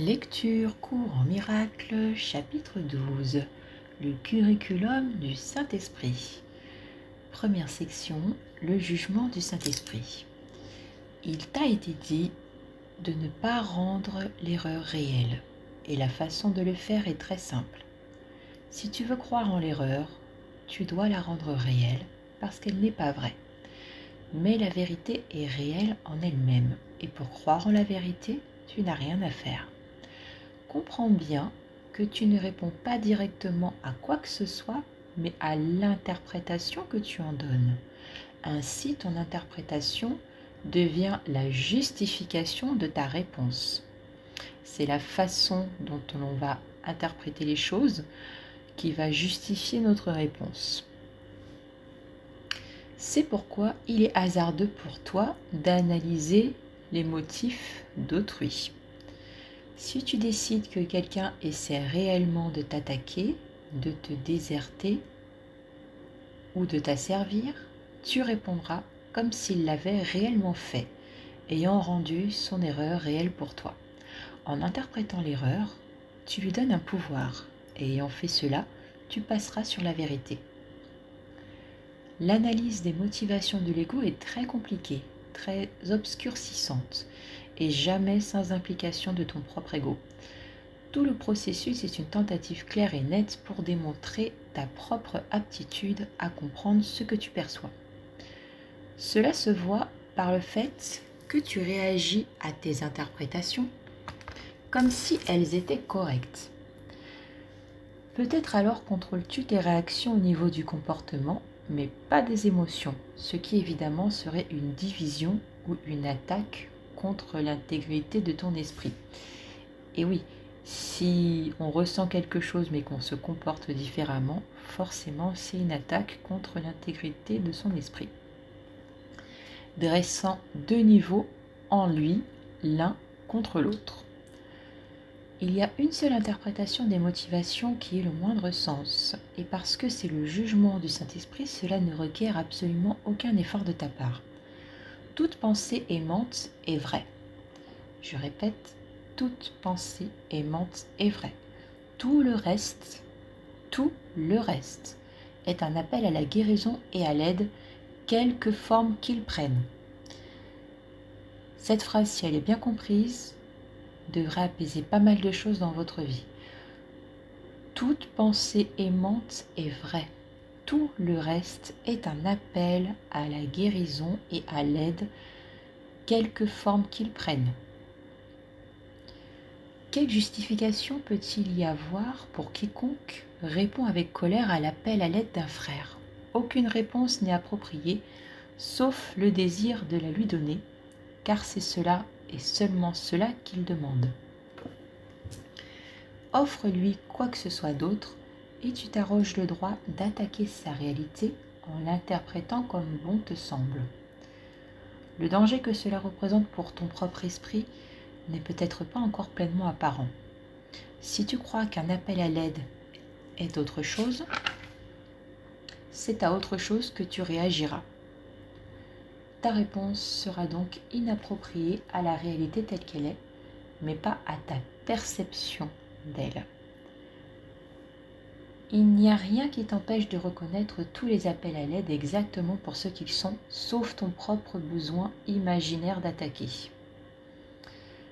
Lecture cours en miracle, chapitre 12. Le curriculum du Saint-Esprit. Première section, le jugement du Saint-Esprit. Il t'a été dit de ne pas rendre l'erreur réelle, et la façon de le faire est très simple. Si tu veux croire en l'erreur, tu dois la rendre réelle, parce qu'elle n'est pas vraie. Mais la vérité est réelle en elle-même, et pour croire en la vérité, tu n'as rien à faire. Comprends bien que tu ne réponds pas directement à quoi que ce soit, mais à l'interprétation que tu en donnes. Ainsi, ton interprétation devient la justification de ta réponse. C'est la façon dont l'on va interpréter les choses qui va justifier notre réponse. C'est pourquoi il est hasardeux pour toi d'analyser les motifs d'autrui. Si tu décides que quelqu'un essaie réellement de t'attaquer, de te déserter ou de t'asservir, tu répondras comme s'il l'avait réellement fait, ayant rendu son erreur réelle pour toi. En interprétant l'erreur, tu lui donnes un pouvoir, et ayant fait cela, tu passeras sur la vérité. L'analyse des motivations de l'ego est très compliquée, très obscurcissante, et jamais sans implication de ton propre ego. Tout le processus est une tentative claire et nette pour démontrer ta propre aptitude à comprendre ce que tu perçois. Cela se voit par le fait que tu réagis à tes interprétations comme si elles étaient correctes. Peut-être alors contrôles-tu tes réactions au niveau du comportement, mais pas des émotions, ce qui évidemment serait une division ou une attaque contre l'intégrité de ton esprit. Et oui, si on ressent quelque chose mais qu'on se comporte différemment, forcément c'est une attaque contre l'intégrité de son esprit. Dressant deux niveaux en lui, l'un contre l'autre. Il y a une seule interprétation des motivations qui ait le moindre sens, et parce que c'est le jugement du Saint-Esprit, cela ne requiert absolument aucun effort de ta part. Toute pensée aimante est vraie. Je répète, toute pensée aimante est vraie. Tout le reste est un appel à la guérison et à l'aide, quelque forme qu'il prenne. Cette phrase, si elle est bien comprise, devrait apaiser pas mal de choses dans votre vie. Toute pensée aimante est vraie. Tout le reste est un appel à la guérison et à l'aide, quelque forme qu'il prenne. Quelle justification peut-il y avoir pour quiconque répond avec colère à l'appel à l'aide d'un frère? Aucune réponse n'est appropriée, sauf le désir de la lui donner, car c'est cela et seulement cela qu'il demande. Offre-lui quoi que ce soit d'autre, et tu t'arroges le droit d'attaquer sa réalité en l'interprétant comme bon te semble. Le danger que cela représente pour ton propre esprit n'est peut-être pas encore pleinement apparent. Si tu crois qu'un appel à l'aide est autre chose, c'est à autre chose que tu réagiras. Ta réponse sera donc inappropriée à la réalité telle qu'elle est, mais pas à ta perception d'elle. Il n'y a rien qui t'empêche de reconnaître tous les appels à l'aide exactement pour ce qu'ils sont, sauf ton propre besoin imaginaire d'attaquer.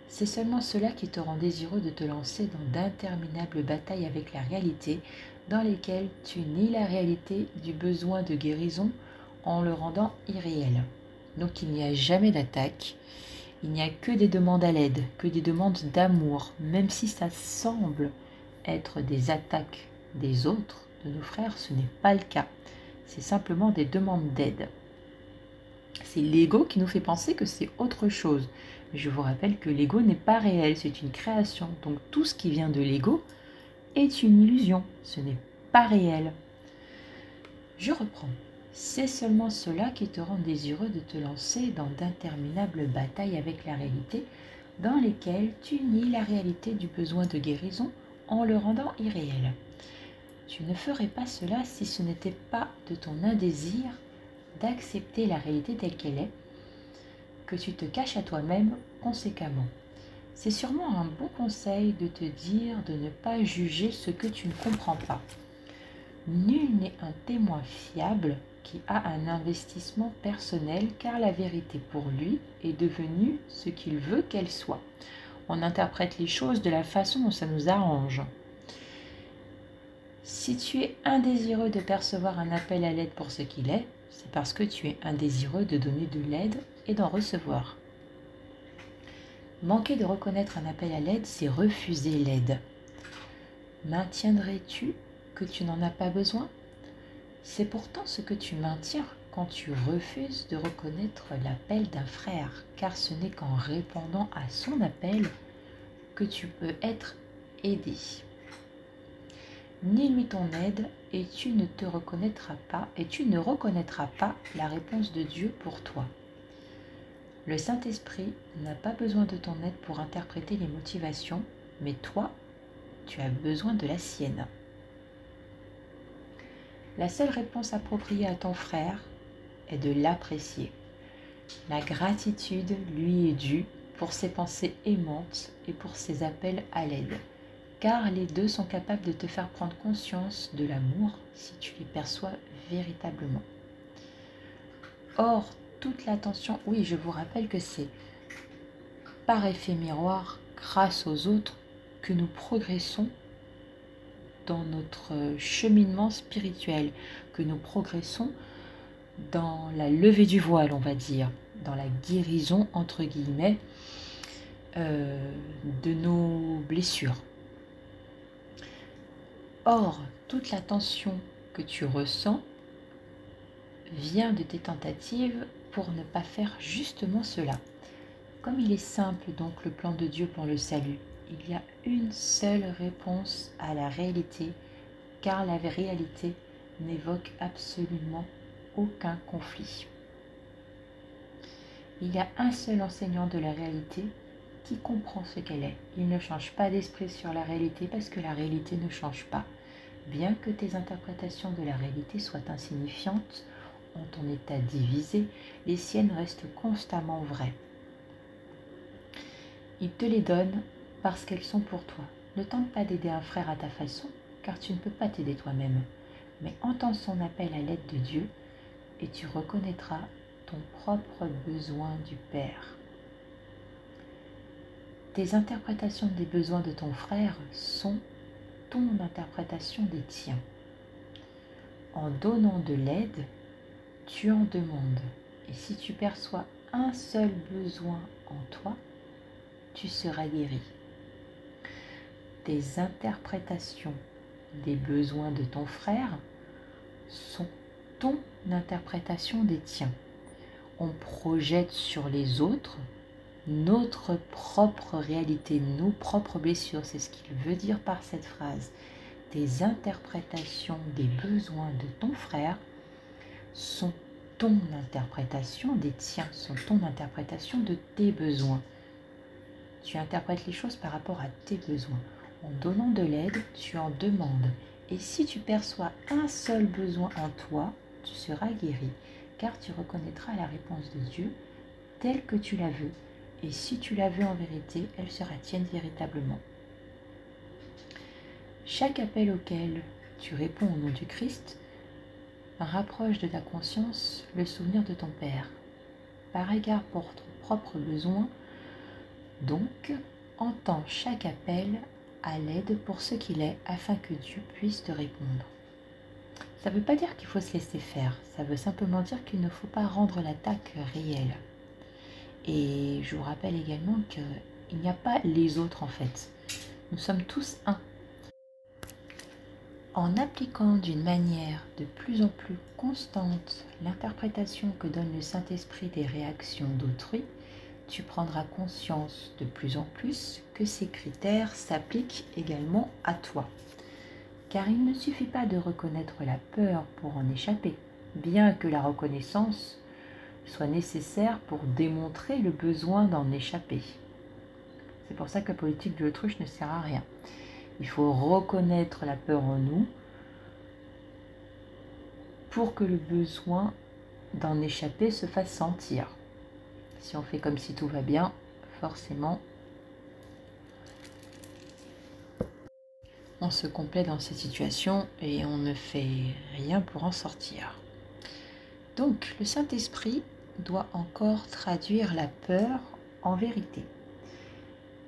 C'est seulement cela qui te rend désireux de te lancer dans d'interminables batailles avec la réalité, dans lesquelles tu nies la réalité du besoin de guérison en le rendant irréel. Donc il n'y a jamais d'attaque, il n'y a que des demandes à l'aide, que des demandes d'amour, même si ça semble être des attaques des autres, de nos frères, ce n'est pas le cas. C'est simplement des demandes d'aide. C'est l'ego qui nous fait penser que c'est autre chose. Mais je vous rappelle que l'ego n'est pas réel, c'est une création. Donc tout ce qui vient de l'ego est une illusion, ce n'est pas réel. Je reprends. C'est seulement cela qui te rend désireux de te lancer dans d'interminables batailles avec la réalité, dans lesquelles tu nies la réalité du besoin de guérison en le rendant irréel. Tu ne ferais pas cela si ce n'était pas de ton indésir d'accepter la réalité telle qu'elle est, que tu te caches à toi-même conséquemment. C'est sûrement un bon conseil de te dire de ne pas juger ce que tu ne comprends pas. Nul n'est un témoin fiable qui a un investissement personnel car la vérité pour lui est devenue ce qu'il veut qu'elle soit. On interprète les choses de la façon dont ça nous arrange. Si tu es indésireux de percevoir un appel à l'aide pour ce qu'il est, c'est parce que tu es indésireux de donner de l'aide et d'en recevoir. Manquer de reconnaître un appel à l'aide, c'est refuser l'aide. Maintiendrais-tu que tu n'en as pas besoin? C'est pourtant ce que tu maintiens quand tu refuses de reconnaître l'appel d'un frère, car ce n'est qu'en répondant à son appel que tu peux être aidé. Ni lui ton aide et tu ne reconnaîtras pas la réponse de Dieu pour toi. Le Saint-Esprit n'a pas besoin de ton aide pour interpréter les motivations, mais toi, tu as besoin de la sienne. La seule réponse appropriée à ton frère est de l'apprécier. La gratitude lui est due pour ses pensées aimantes et pour ses appels à l'aide, car les deux sont capables de te faire prendre conscience de l'amour si tu les perçois véritablement. Or, toute l'attention, oui, je vous rappelle que c'est par effet miroir, grâce aux autres, que nous progressons dans notre cheminement spirituel, que nous progressons dans la levée du voile, on va dire, dans la guérison, entre guillemets, de nos blessures. Or, toute la tension que tu ressens vient de tes tentatives pour ne pas faire justement cela. Comme il est simple donc le plan de Dieu pour le salut, il y a une seule réponse à la réalité, car la réalité n'évoque absolument aucun conflit. Il y a un seul enseignant de la réalité qui comprend ce qu'elle est. Il ne change pas d'esprit sur la réalité parce que la réalité ne change pas. Bien que tes interprétations de la réalité soient insignifiantes, en ton état divisé, les siennes restent constamment vraies. Il te les donne parce qu'elles sont pour toi. Ne tente pas d'aider un frère à ta façon, car tu ne peux pas t'aider toi-même. Mais entends son appel à l'aide de Dieu et tu reconnaîtras ton propre besoin du Père. Tes interprétations des besoins de ton frère sont ton interprétation des tiens. En donnant de l'aide, tu en demandes. Et si tu perçois un seul besoin en toi, tu seras guéri. Tes interprétations des besoins de ton frère sont ton interprétation des tiens. On projette sur les autres notre propre réalité, nos propres blessures. C'est ce qu'il veut dire par cette phrase. Tes interprétations des besoins de ton frère sont ton interprétation des tiens, sont ton interprétation de tes besoins. Tu interprètes les choses par rapport à tes besoins. En donnant de l'aide, tu en demandes. Et si tu perçois un seul besoin en toi, tu seras guéri, car tu reconnaîtras la réponse de Dieu telle que tu la veux. Et si tu la veux en vérité, elle sera tienne véritablement. Chaque appel auquel tu réponds au nom du Christ rapproche de ta conscience le souvenir de ton Père. Par égard pour ton propre besoin, donc, entends chaque appel à l'aide pour ce qu'il est, afin que Dieu puisse te répondre. Ça ne veut pas dire qu'il faut se laisser faire, ça veut simplement dire qu'il ne faut pas rendre l'attaque réelle. Et je vous rappelle également qu'il n'y a pas les autres en fait. Nous sommes tous un. En appliquant d'une manière de plus en plus constante l'interprétation que donne le Saint-Esprit des réactions d'autrui, tu prendras conscience de plus en plus que ces critères s'appliquent également à toi. Car il ne suffit pas de reconnaître la peur pour en échapper, bien que la reconnaissance soit nécessaire pour démontrer le besoin d'en échapper. C'est pour ça que la politique de l'autruche ne sert à rien. Il faut reconnaître la peur en nous pour que le besoin d'en échapper se fasse sentir. Si on fait comme si tout va bien, forcément, On se complaît dans cette situation et on ne fait rien pour en sortir. Donc, le Saint-Esprit doit encore traduire la peur en vérité.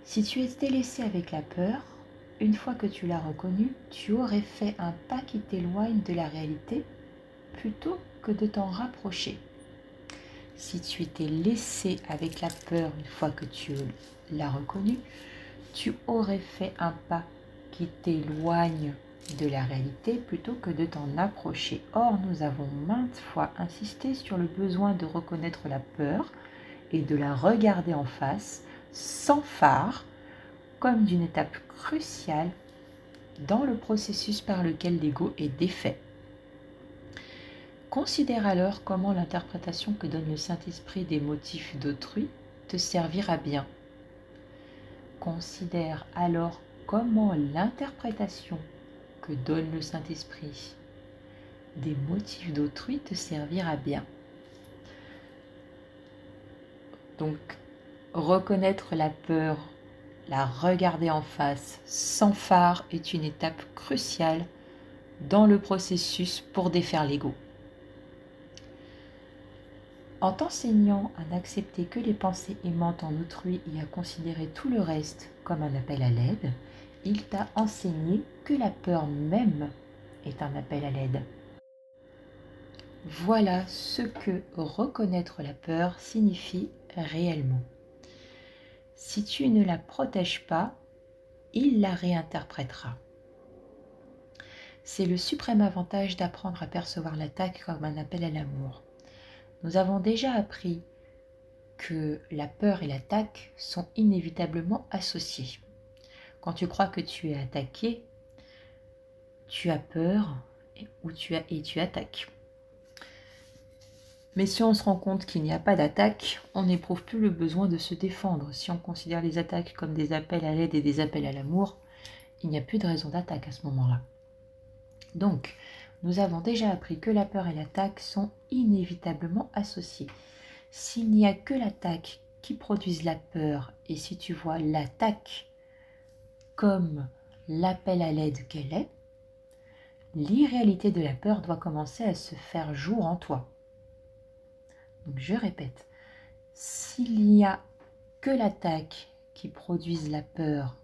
Si tu étais laissé avec la peur, une fois que tu l'as reconnue, tu aurais fait un pas qui t'éloigne de la réalité plutôt que de t'en rapprocher. Si tu étais laissé avec la peur une fois que tu l'as reconnue, tu aurais fait un pas qui t'éloigne de la réalité plutôt que de t'en approcher. Or, nous avons maintes fois insisté sur le besoin de reconnaître la peur et de la regarder en face, sans phare, comme d'une étape cruciale dans le processus par lequel l'ego est défait. Considère alors comment l'interprétation que donne le Saint-Esprit des motifs d'autrui te servira bien. Considère alors comment l'interprétation que donne le Saint-Esprit des motifs d'autrui te servira bien. Donc, reconnaître la peur, la regarder en face, sans phare, est une étape cruciale dans le processus pour défaire l'ego. En t'enseignant à n'accepter que les pensées aimantes en autrui et à considérer tout le reste comme un appel à l'aide, il t'a enseigné que la peur même est un appel à l'aide. Voilà ce que reconnaître la peur signifie réellement. Si tu ne la protèges pas, il la réinterprétera. C'est le suprême avantage d'apprendre à percevoir l'attaque comme un appel à l'amour. Nous avons déjà appris que la peur et l'attaque sont inévitablement associées. Quand tu crois que tu es attaqué, tu as peur et tu attaques. Mais si on se rend compte qu'il n'y a pas d'attaque, on n'éprouve plus le besoin de se défendre. Si on considère les attaques comme des appels à l'aide et des appels à l'amour, il n'y a plus de raison d'attaque à ce moment-là. Donc, nous avons déjà appris que la peur et l'attaque sont inévitablement associées. S'il n'y a que l'attaque qui produise la peur, et si tu vois l'attaque comme l'appel à l'aide qu'elle est, l'irréalité de la peur doit commencer à se faire jour en toi. Donc je répète, s'il n'y a que l'attaque qui produise la peur,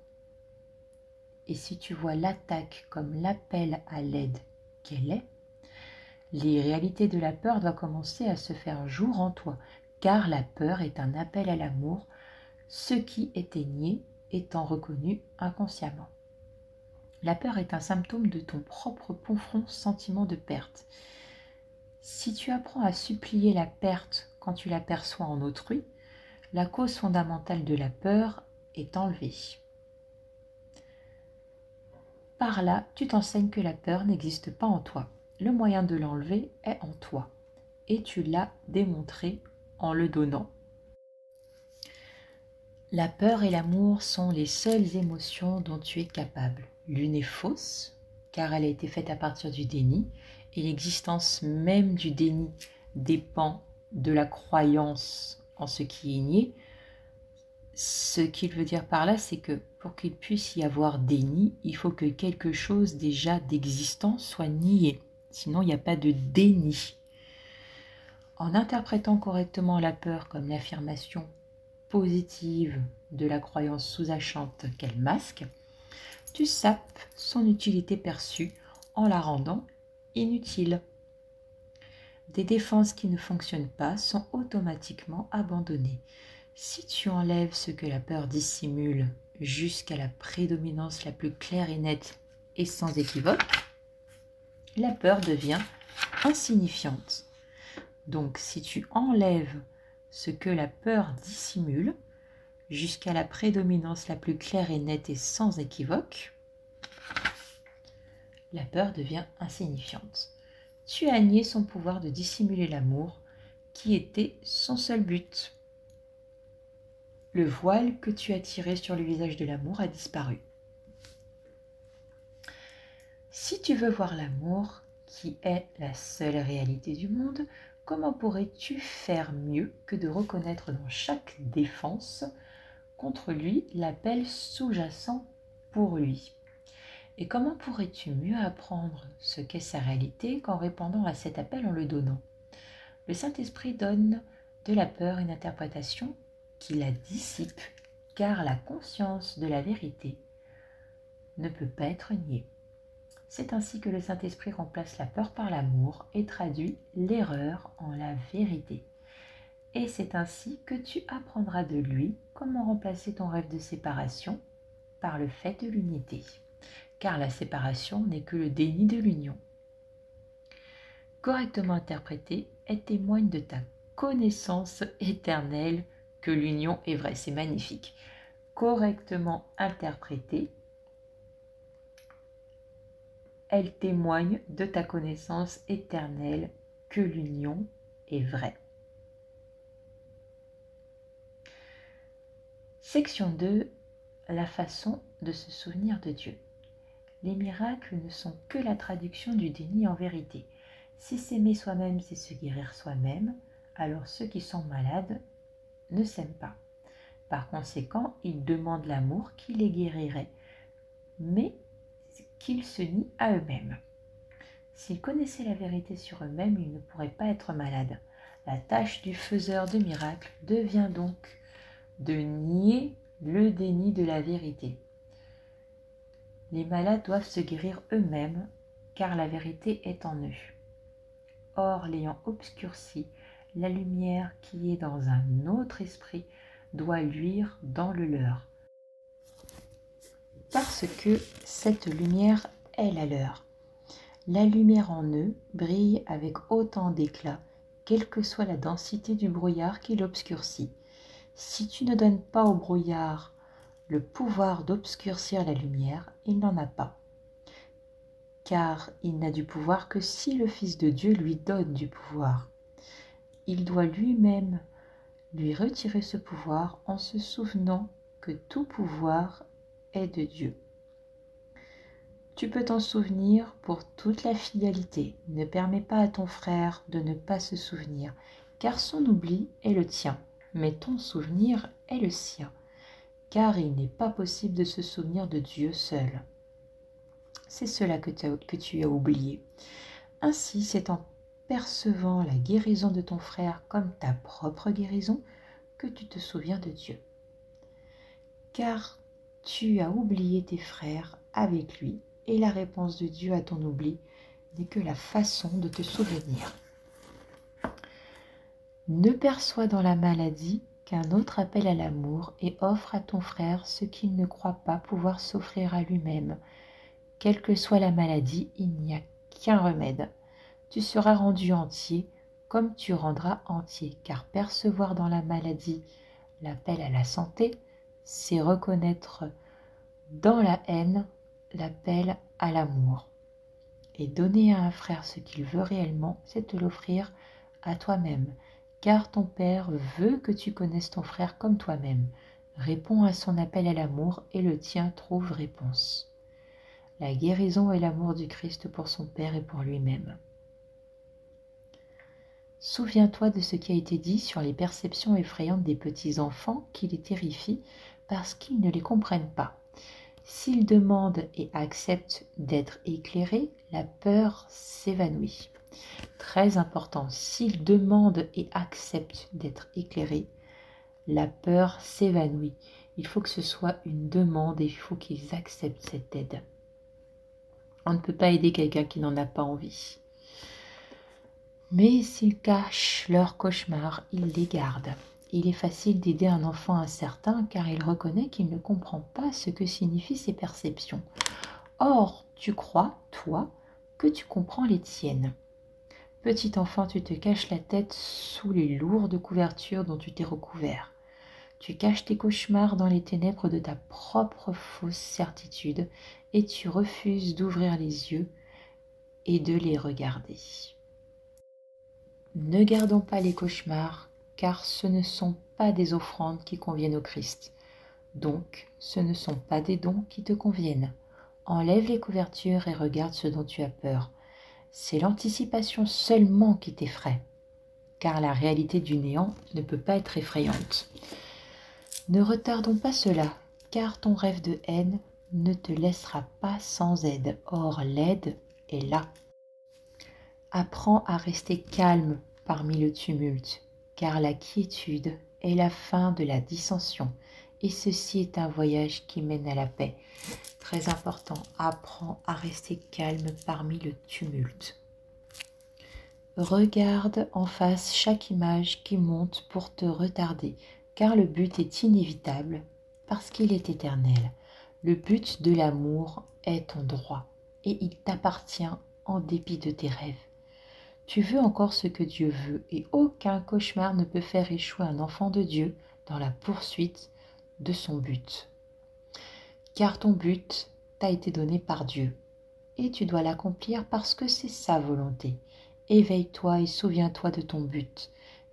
et si tu vois l'attaque comme l'appel à l'aide qu'elle est, l'irréalité de la peur doit commencer à se faire jour en toi, car la peur est un appel à l'amour, ce qui était nié étant reconnu inconsciemment. La peur est un symptôme de ton propre profond sentiment de perte. Si tu apprends à supplier la perte quand tu l'aperçois en autrui, la cause fondamentale de la peur est enlevée. Par là, tu t'enseignes que la peur n'existe pas en toi. Le moyen de l'enlever est en toi, et tu l'as démontré en le donnant. La peur et l'amour sont les seules émotions dont tu es capable. L'une est fausse, car elle a été faite à partir du déni, et l'existence même du déni dépend de la croyance en ce qui est nié. Ce qu'il veut dire par là, c'est que pour qu'il puisse y avoir déni, il faut que quelque chose déjà d'existant soit nié. Sinon, il n'y a pas de déni. En interprétant correctement la peur comme l'affirmation positive de la croyance sous-jacente qu'elle masque, tu sapes son utilité perçue en la rendant inutile. Des défenses qui ne fonctionnent pas sont automatiquement abandonnées. Si tu enlèves ce que la peur dissimule jusqu'à la prédominance la plus claire et nette et sans équivoque, la peur devient insignifiante. Donc si tu enlèves ce que la peur dissimule jusqu'à la prédominance la plus claire et nette et sans équivoque, la peur devient insignifiante. Tu as nié son pouvoir de dissimuler l'amour qui était son seul but. Le voile que tu as tiré sur le visage de l'amour a disparu. Si tu veux voir l'amour, qui est la seule réalité du monde, comment pourrais-tu faire mieux que de reconnaître dans chaque défense contre lui l'appel sous-jacent pour lui? Et comment pourrais-tu mieux apprendre ce qu'est sa réalité qu'en répondant à cet appel en le donnant? Le Saint-Esprit donne de la peur une interprétation qui la dissipe, car la conscience de la vérité ne peut pas être niée. C'est ainsi que le Saint-Esprit remplace la peur par l'amour et traduit l'erreur en la vérité. Et c'est ainsi que tu apprendras de lui comment remplacer ton rêve de séparation par le fait de l'unité, car la séparation n'est que le déni de l'union. Correctement interprétée, elle témoigne de ta connaissance éternelle que l'union est vraie. C'est magnifique. Correctement interprétée, elle témoigne de ta connaissance éternelle que l'union est vraie. Section 2. La façon de se souvenir de Dieu. Les miracles ne sont que la traduction du déni en vérité. Si s'aimer soi-même, c'est se guérir soi-même, alors ceux qui sont malades ne s'aiment pas. Par conséquent, ils demandent l'amour qui les guérirait, mais qu'ils se nient à eux-mêmes. S'ils connaissaient la vérité sur eux-mêmes, ils ne pourraient pas être malades. La tâche du faiseur de miracles devient donc de nier le déni de la vérité. Les malades doivent se guérir eux-mêmes, car la vérité est en eux. Or, l'ayant obscurci, la lumière qui est dans un autre esprit doit luire dans le leur, parce que cette lumière est la leur. La lumière en eux brille avec autant d'éclat, quelle que soit la densité du brouillard qui l'obscurcit. Si tu ne donnes pas au brouillard le pouvoir d'obscurcir la lumière, il n'en a pas. Car il n'a du pouvoir que si le Fils de Dieu lui donne du pouvoir. Il doit lui-même lui retirer ce pouvoir en se souvenant que tout pouvoir est de Dieu. Tu peux t'en souvenir pour toute la fidélité. Ne permets pas à ton frère de ne pas se souvenir, car son oubli est le tien, mais ton souvenir est le sien, car il n'est pas possible de se souvenir de Dieu seul. C'est cela que tu as oublié. Ainsi, c'est en percevant la guérison de ton frère comme ta propre guérison que tu te souviens de Dieu. Car tu as oublié tes frères avec lui, et la réponse de Dieu à ton oubli n'est que la façon de te souvenir. Ne perçois dans la maladie qu'un autre appel à l'amour et offre à ton frère ce qu'il ne croit pas pouvoir s'offrir à lui-même. Quelle que soit la maladie, il n'y a qu'un remède. Tu seras rendu entier comme tu rendras entier, car percevoir dans la maladie l'appel à la santé, c'est reconnaître dans la haine l'appel à l'amour. Et donner à un frère ce qu'il veut réellement, c'est te l'offrir à toi-même, car ton Père veut que tu connaisses ton frère comme toi-même. Réponds à son appel à l'amour et le tien trouve réponse. La guérison est l'amour du Christ pour son Père et pour lui-même. Souviens-toi de ce qui a été dit sur les perceptions effrayantes des petits enfants qui les terrifient parce qu'ils ne les comprennent pas. S'ils demandent et acceptent d'être éclairés, la peur s'évanouit. Très important, s'ils demandent et acceptent d'être éclairés, la peur s'évanouit. Il faut que ce soit une demande et il faut qu'ils acceptent cette aide. On ne peut pas aider quelqu'un qui n'en a pas envie. Mais s'ils cachent leurs cauchemars, ils les gardent. Il est facile d'aider un enfant incertain car il reconnaît qu'il ne comprend pas ce que signifient ses perceptions. Or, tu crois, toi, que tu comprends les tiennes. Petit enfant, tu te caches la tête sous les lourdes couvertures dont tu t'es recouvert. Tu caches tes cauchemars dans les ténèbres de ta propre fausse certitude et tu refuses d'ouvrir les yeux et de les regarder. Ne gardons pas les cauchemars, car ce ne sont pas des offrandes qui conviennent au Christ. Donc, ce ne sont pas des dons qui te conviennent. Enlève les couvertures et regarde ce dont tu as peur. C'est l'anticipation seulement qui t'effraie, car la réalité du néant ne peut pas être effrayante. Ne retardons pas cela, car ton rêve de haine ne te laissera pas sans aide. Or, l'aide est là. Apprends à rester calme parmi le tumulte, car la quiétude est la fin de la dissension. Et ceci est un voyage qui mène à la paix. Très important, apprends à rester calme parmi le tumulte. Regarde en face chaque image qui monte pour te retarder, car le but est inévitable, parce qu'il est éternel. Le but de l'amour est ton droit, et il t'appartient en dépit de tes rêves. Tu veux encore ce que Dieu veut, et aucun cauchemar ne peut faire échouer un enfant de Dieu dans la poursuite de son but. Car ton but t'a été donné par Dieu, et tu dois l'accomplir parce que c'est sa volonté. Éveille-toi et souviens-toi de ton but,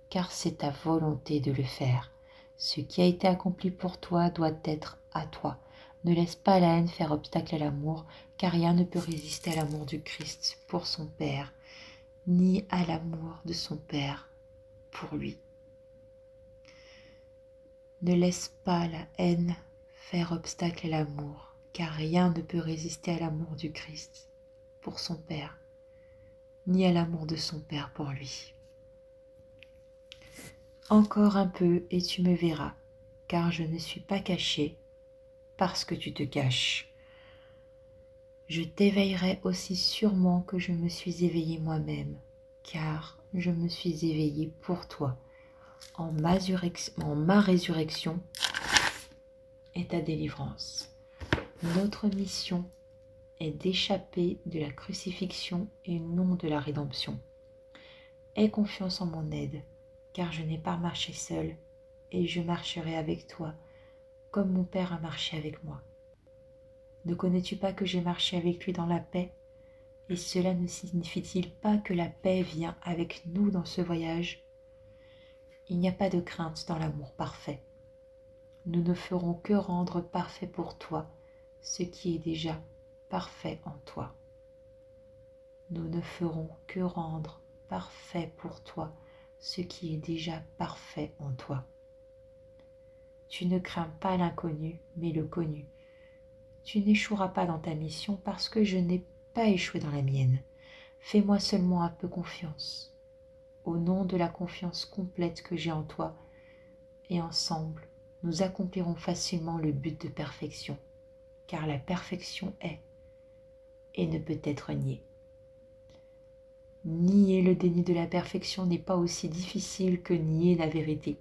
car c'est ta volonté de le faire. Ce qui a été accompli pour toi doit être à toi. Ne laisse pas la haine faire obstacle à l'amour, car rien ne peut résister à l'amour du Christ pour son Père, ni à l'amour de son Père pour lui. Ne laisse pas la haine faire obstacle à l'amour, car rien ne peut résister à l'amour du Christ pour son Père, ni à l'amour de son Père pour lui. Encore un peu et tu me verras, car je ne suis pas caché parce que tu te caches. Je t'éveillerai aussi sûrement que je me suis éveillé moi-même, car je me suis éveillé pour toi, en ma résurrection et ta délivrance. Notre mission est d'échapper de la crucifixion et non de la rédemption. Aie confiance en mon aide, car je n'ai pas marché seul, et je marcherai avec toi, comme mon Père a marché avec moi. Ne connais-tu pas que j'ai marché avec lui dans la paix? Et cela ne signifie-t-il pas que la paix vient avec nous dans ce voyage? Il n'y a pas de crainte dans l'amour parfait. Nous ne ferons que rendre parfait pour toi ce qui est déjà parfait en toi. Nous ne ferons que rendre parfait pour toi ce qui est déjà parfait en toi. Tu ne crains pas l'inconnu, mais le connu. Tu n'échoueras pas dans ta mission parce que je n'ai pas échoué dans la mienne. Fais-moi seulement un peu confiance, au nom de la confiance complète que j'ai en toi, et ensemble, nous accomplirons facilement le but de perfection, car la perfection est et ne peut être niée. Nier le déni de la perfection n'est pas aussi difficile que nier la vérité.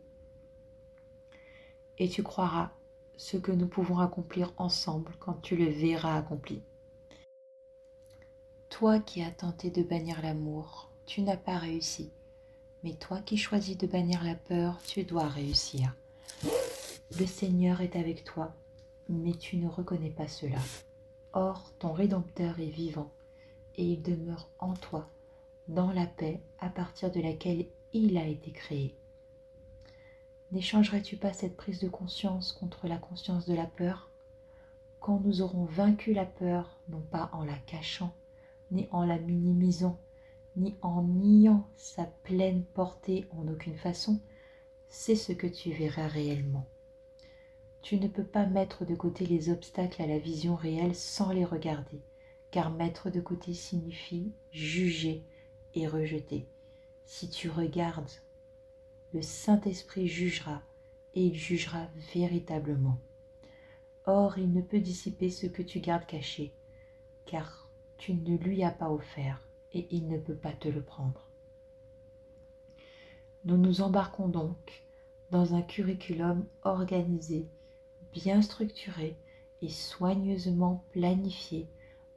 Et tu croiras ce que nous pouvons accomplir ensemble quand tu le verras accompli. Toi qui as tenté de bannir l'amour, tu n'as pas réussi. Mais toi qui choisis de bannir la peur, tu dois réussir. Le Seigneur est avec toi, mais tu ne reconnais pas cela. Or, ton Rédempteur est vivant, et il demeure en toi, dans la paix à partir de laquelle il a été créé. N'échangerais-tu pas cette prise de conscience contre la conscience de la peur? Quand nous aurons vaincu la peur, non pas en la cachant, ni en la minimisant, ni en niant sa pleine portée en aucune façon, c'est ce que tu verras réellement. Tu ne peux pas mettre de côté les obstacles à la vision réelle sans les regarder, car mettre de côté signifie juger et rejeter. Si tu regardes, le Saint-Esprit jugera, et il jugera véritablement. Or, il ne peut dissiper ce que tu gardes caché, car tu ne lui as pas offert, et il ne peut pas te le prendre. Nous nous embarquons donc dans un curriculum organisé, bien structuré et soigneusement planifié,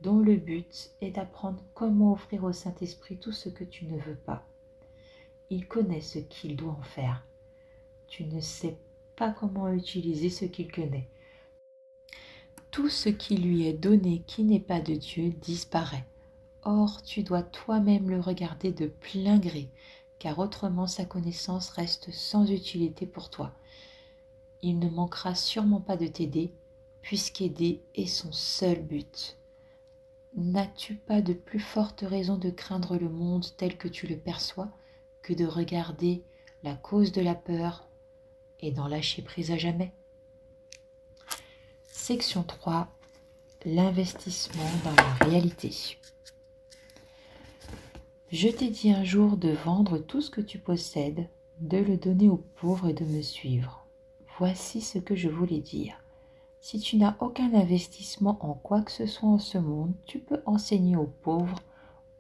dont le but est d'apprendre comment offrir au Saint-Esprit tout ce que tu ne veux pas. Il connaît ce qu'il doit en faire. Tu ne sais pas comment utiliser ce qu'il connaît. Tout ce qui lui est donné qui n'est pas de Dieu disparaît. Or, tu dois toi-même le regarder de plein gré, car autrement sa connaissance reste sans utilité pour toi. Il ne manquera sûrement pas de t'aider, puisqu'aider est son seul but. N'as-tu pas de plus forte raison de craindre le monde tel que tu le perçois que de regarder la cause de la peur et d'en lâcher prise à jamais? Section 3. l'investissement dans la réalité. Je t'ai dit un jour de vendre tout ce que tu possèdes, de le donner aux pauvres et de me suivre. Voici ce que je voulais dire. Si tu n'as aucun investissement en quoi que ce soit en ce monde, tu peux enseigner aux pauvres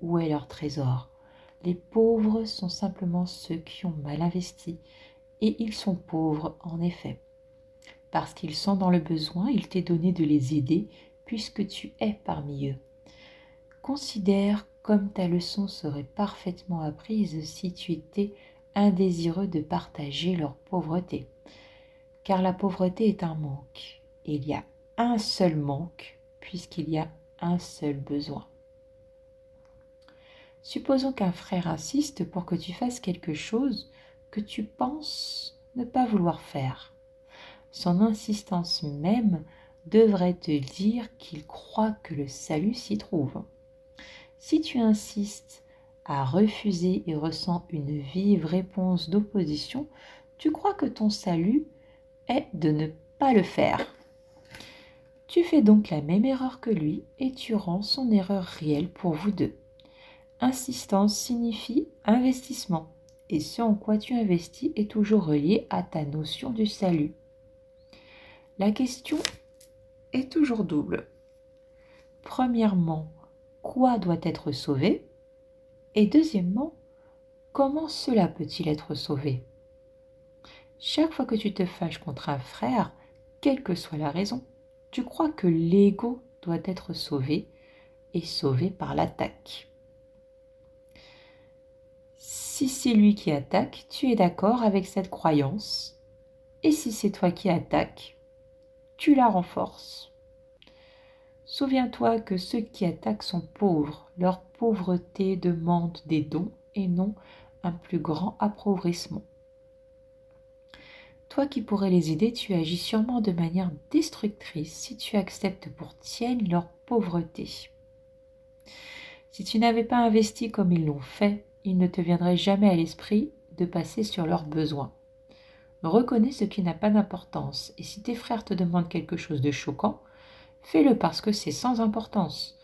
où est leur trésor. Les pauvres sont simplement ceux qui ont mal investi, et ils sont pauvres en effet. Parce qu'ils sont dans le besoin, il t'est donné de les aider, puisque tu es parmi eux. Considère comme ta leçon serait parfaitement apprise si tu étais indésireux de partager leur pauvreté. Car la pauvreté est un manque. Et il y a un seul manque, puisqu'il y a un seul besoin. Supposons qu'un frère insiste pour que tu fasses quelque chose que tu penses ne pas vouloir faire. Son insistance même devrait te dire qu'il croit que le salut s'y trouve. Si tu insistes à refuser et ressens une vive réponse d'opposition, tu crois que ton salut est de ne pas le faire. Tu fais donc la même erreur que lui et tu rends son erreur réelle pour vous deux. Insistance signifie investissement et ce en quoi tu investis est toujours relié à ta notion du salut. La question est toujours double. Premièrement, quoi doit être sauvé? Et deuxièmement, comment cela peut-il être sauvé? Chaque fois que tu te fâches contre un frère, quelle que soit la raison, tu crois que l'ego doit être sauvé et sauvé par l'attaque. Si c'est lui qui attaque, tu es d'accord avec cette croyance, et si c'est toi qui attaques, tu la renforces. Souviens-toi que ceux qui attaquent sont pauvres. Leur pauvreté demande des dons et non un plus grand appauvrissement. Toi qui pourrais les aider, tu agis sûrement de manière destructrice si tu acceptes pour tienne leur pauvreté. Si tu n'avais pas investi comme ils l'ont fait, il ne te viendrait jamais à l'esprit de passer sur leurs besoins. Reconnais ce qui n'a pas d'importance, et si tes frères te demandent quelque chose de choquant, fais-le parce que c'est sans importance.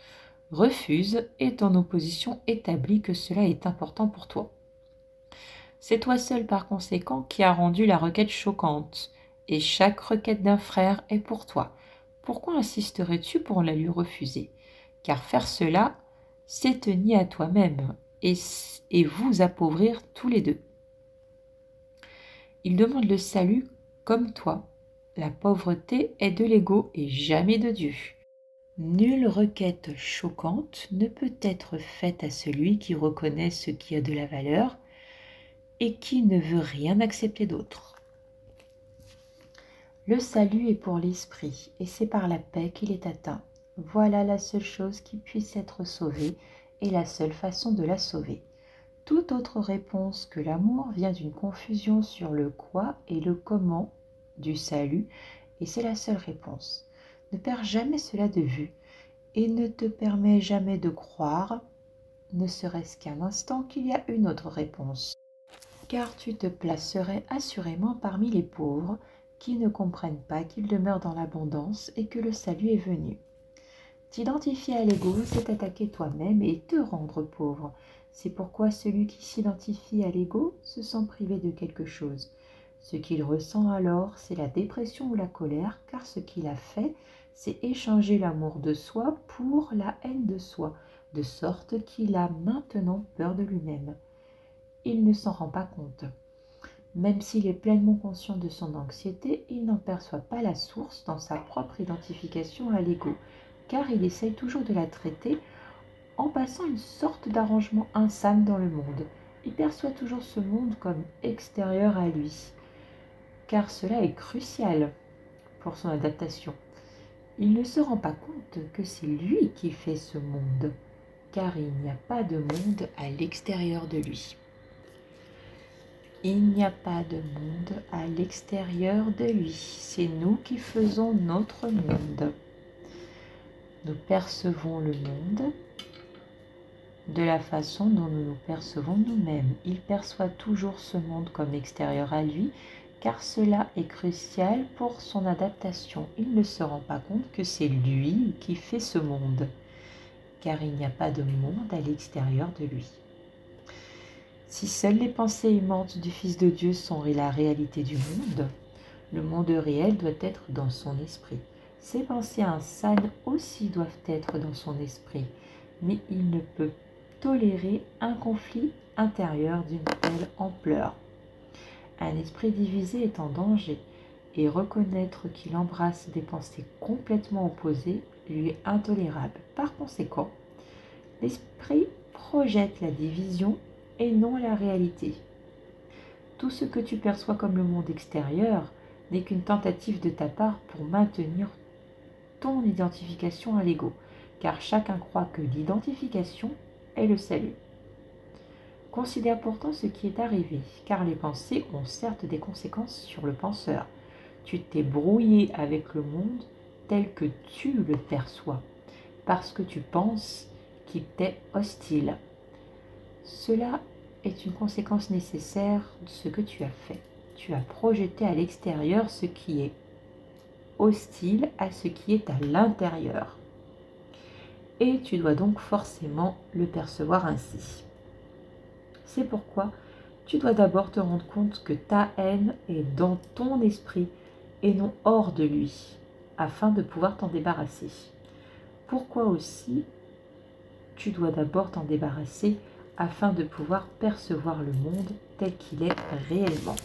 Refuse et ton opposition établit que cela est important pour toi. C'est toi seul par conséquent qui as rendu la requête choquante, et chaque requête d'un frère est pour toi. Pourquoi insisterais-tu pour la lui refuser? Car faire cela, c'est te nier à toi-même et vous appauvrir tous les deux. Il demande le salut comme toi. La pauvreté est de l'ego et jamais de Dieu. Nulle requête choquante ne peut être faite à celui qui reconnaît ce qui a de la valeur et qui ne veut rien accepter d'autre. Le salut est pour l'esprit et c'est par la paix qu'il est atteint. Voilà la seule chose qui puisse être sauvée et la seule façon de la sauver. Toute autre réponse que l'amour vient d'une confusion sur le quoi et le comment du salut, et c'est la seule réponse. Ne perds jamais cela de vue et ne te permets jamais de croire, ne serait-ce qu'un instant, qu'il y a une autre réponse. Car tu te placerais assurément parmi les pauvres qui ne comprennent pas qu'ils demeurent dans l'abondance et que le salut est venu. T'identifier à l'ego, c'est t'attaquer toi-même et te rendre pauvre. C'est pourquoi celui qui s'identifie à l'ego se sent privé de quelque chose. Ce qu'il ressent alors, c'est la dépression ou la colère, car ce qu'il a fait, c'est échanger l'amour de soi pour la haine de soi, de sorte qu'il a maintenant peur de lui-même. Il ne s'en rend pas compte. Même s'il est pleinement conscient de son anxiété, il n'en perçoit pas la source dans sa propre identification à l'ego, car il essaye toujours de la traiter en passant une sorte d'arrangement infâme dans le monde. Il perçoit toujours ce monde comme extérieur à lui, car cela est crucial pour son adaptation. Il ne se rend pas compte que c'est lui qui fait ce monde, car il n'y a pas de monde à l'extérieur de lui. Il n'y a pas de monde à l'extérieur de lui. C'est nous qui faisons notre monde. Nous percevons le monde de la façon dont nous nous percevons nous-mêmes. Il perçoit toujours ce monde comme extérieur à lui, car cela est crucial pour son adaptation. Il ne se rend pas compte que c'est lui qui fait ce monde, car il n'y a pas de monde à l'extérieur de lui. Si seules les pensées aimantes du Fils de Dieu sont la réalité du monde, le monde réel doit être dans son esprit. Ses pensées insanes aussi doivent être dans son esprit, mais il ne peut tolérer un conflit intérieur d'une telle ampleur. Un esprit divisé est en danger, et reconnaître qu'il embrasse des pensées complètement opposées lui est intolérable. Par conséquent, l'esprit projette la division et non la réalité. Tout ce que tu perçois comme le monde extérieur n'est qu'une tentative de ta part pour maintenir ton identification à l'ego, car chacun croit que l'identification est le salut. Considère pourtant ce qui est arrivé, car les pensées ont certes des conséquences sur le penseur. Tu t'es brouillé avec le monde tel que tu le perçois, parce que tu penses qu'il t'est hostile. Cela est une conséquence nécessaire de ce que tu as fait. Tu as projeté à l'extérieur ce qui est hostile à ce qui est à l'intérieur. Et tu dois donc forcément le percevoir ainsi. C'est pourquoi tu dois d'abord te rendre compte que ta haine est dans ton esprit et non hors de lui, afin de pouvoir t'en débarrasser. Pourquoi aussi tu dois d'abord t'en débarrasser afin de pouvoir percevoir le monde tel qu'il est réellement.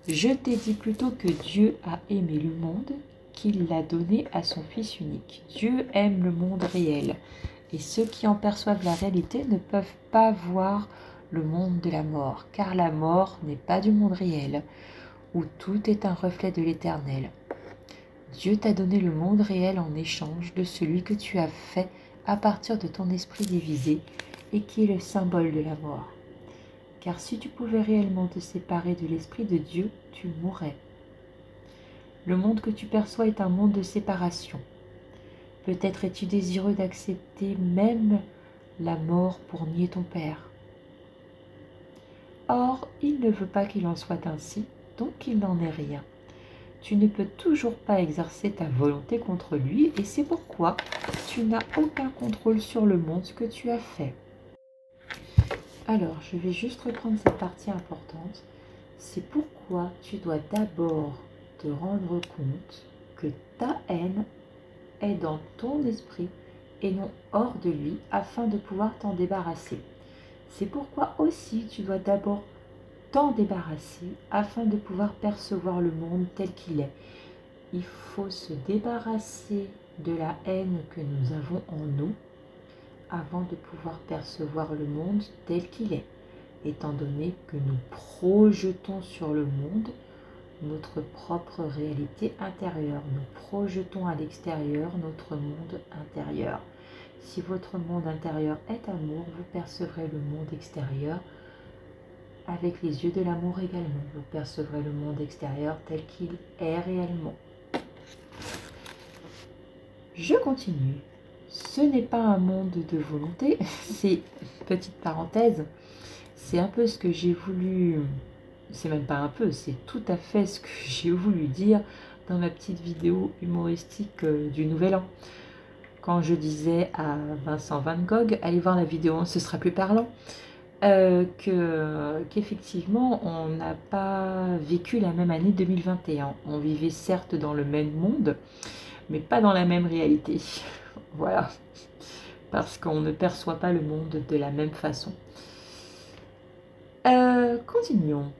Je t'ai dit plutôt que Dieu a aimé le monde, qu'il l'a donné à son Fils unique. Dieu aime le monde réel, et ceux qui en perçoivent la réalité ne peuvent pas voir le monde de la mort, car la mort n'est pas du monde réel, où tout est un reflet de l'éternel. Dieu t'a donné le monde réel en échange de celui que tu as fait à partir de ton esprit divisé et qui est le symbole de la mort. Car si tu pouvais réellement te séparer de l'esprit de Dieu, tu mourrais. Le monde que tu perçois est un monde de séparation. Peut-être es-tu désireux d'accepter même la mort pour nier ton Père. Or, il ne veut pas qu'il en soit ainsi, donc il n'en est rien. Tu ne peux toujours pas exercer ta volonté contre lui et c'est pourquoi tu n'as aucun contrôle sur le monde que tu as fait. Alors, je vais juste reprendre cette partie importante. C'est pourquoi tu dois d'abord te rendre compte que ta haine est dans ton esprit et non hors de lui afin de pouvoir t'en débarrasser. C'est pourquoi aussi tu dois d'abord t'en débarrasser afin de pouvoir percevoir le monde tel qu'il est. Il faut se débarrasser de la haine que nous avons en nous avant de pouvoir percevoir le monde tel qu'il est, étant donné que nous projetons sur le monde notre propre réalité intérieure. Nous projetons à l'extérieur notre monde intérieur. Si votre monde intérieur est amour, vous percevrez le monde extérieur avec les yeux de l'amour également. Vous percevrez le monde extérieur tel qu'il est réellement. Je continue. Ce n'est pas un monde de volonté, c'est, petite parenthèse, c'est un peu ce que j'ai voulu, c'est même pas un peu, c'est tout à fait ce que j'ai voulu dire dans ma petite vidéo humoristique du Nouvel An. Quand je disais à Vincent Van Gogh, allez voir la vidéo, ce sera plus parlant, qu'effectivement on n'a pas vécu la même année 2021. On vivait certes dans le même monde, mais pas dans la même réalité. Voilà, parce qu'on ne perçoit pas le monde de la même façon. Continuons.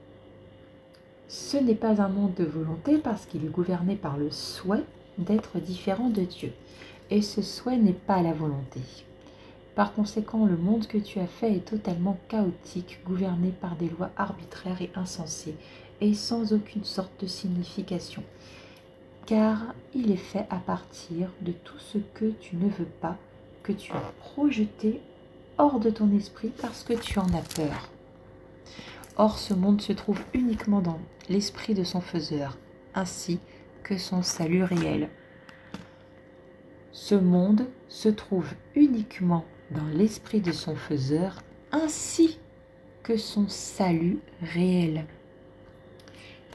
Ce n'est pas un monde de volonté parce qu'il est gouverné par le souhait d'être différent de Dieu. Et ce souhait n'est pas la volonté. Par conséquent, le monde que tu as fait est totalement chaotique, gouverné par des lois arbitraires et insensées, et sans aucune sorte de signification. Car il est fait à partir de tout ce que tu ne veux pas, que tu as projeté hors de ton esprit parce que tu en as peur. Or, ce monde se trouve uniquement dans l'esprit de son faiseur, ainsi que son salut réel. Ce monde se trouve uniquement dans l'esprit de son faiseur, ainsi que son salut réel.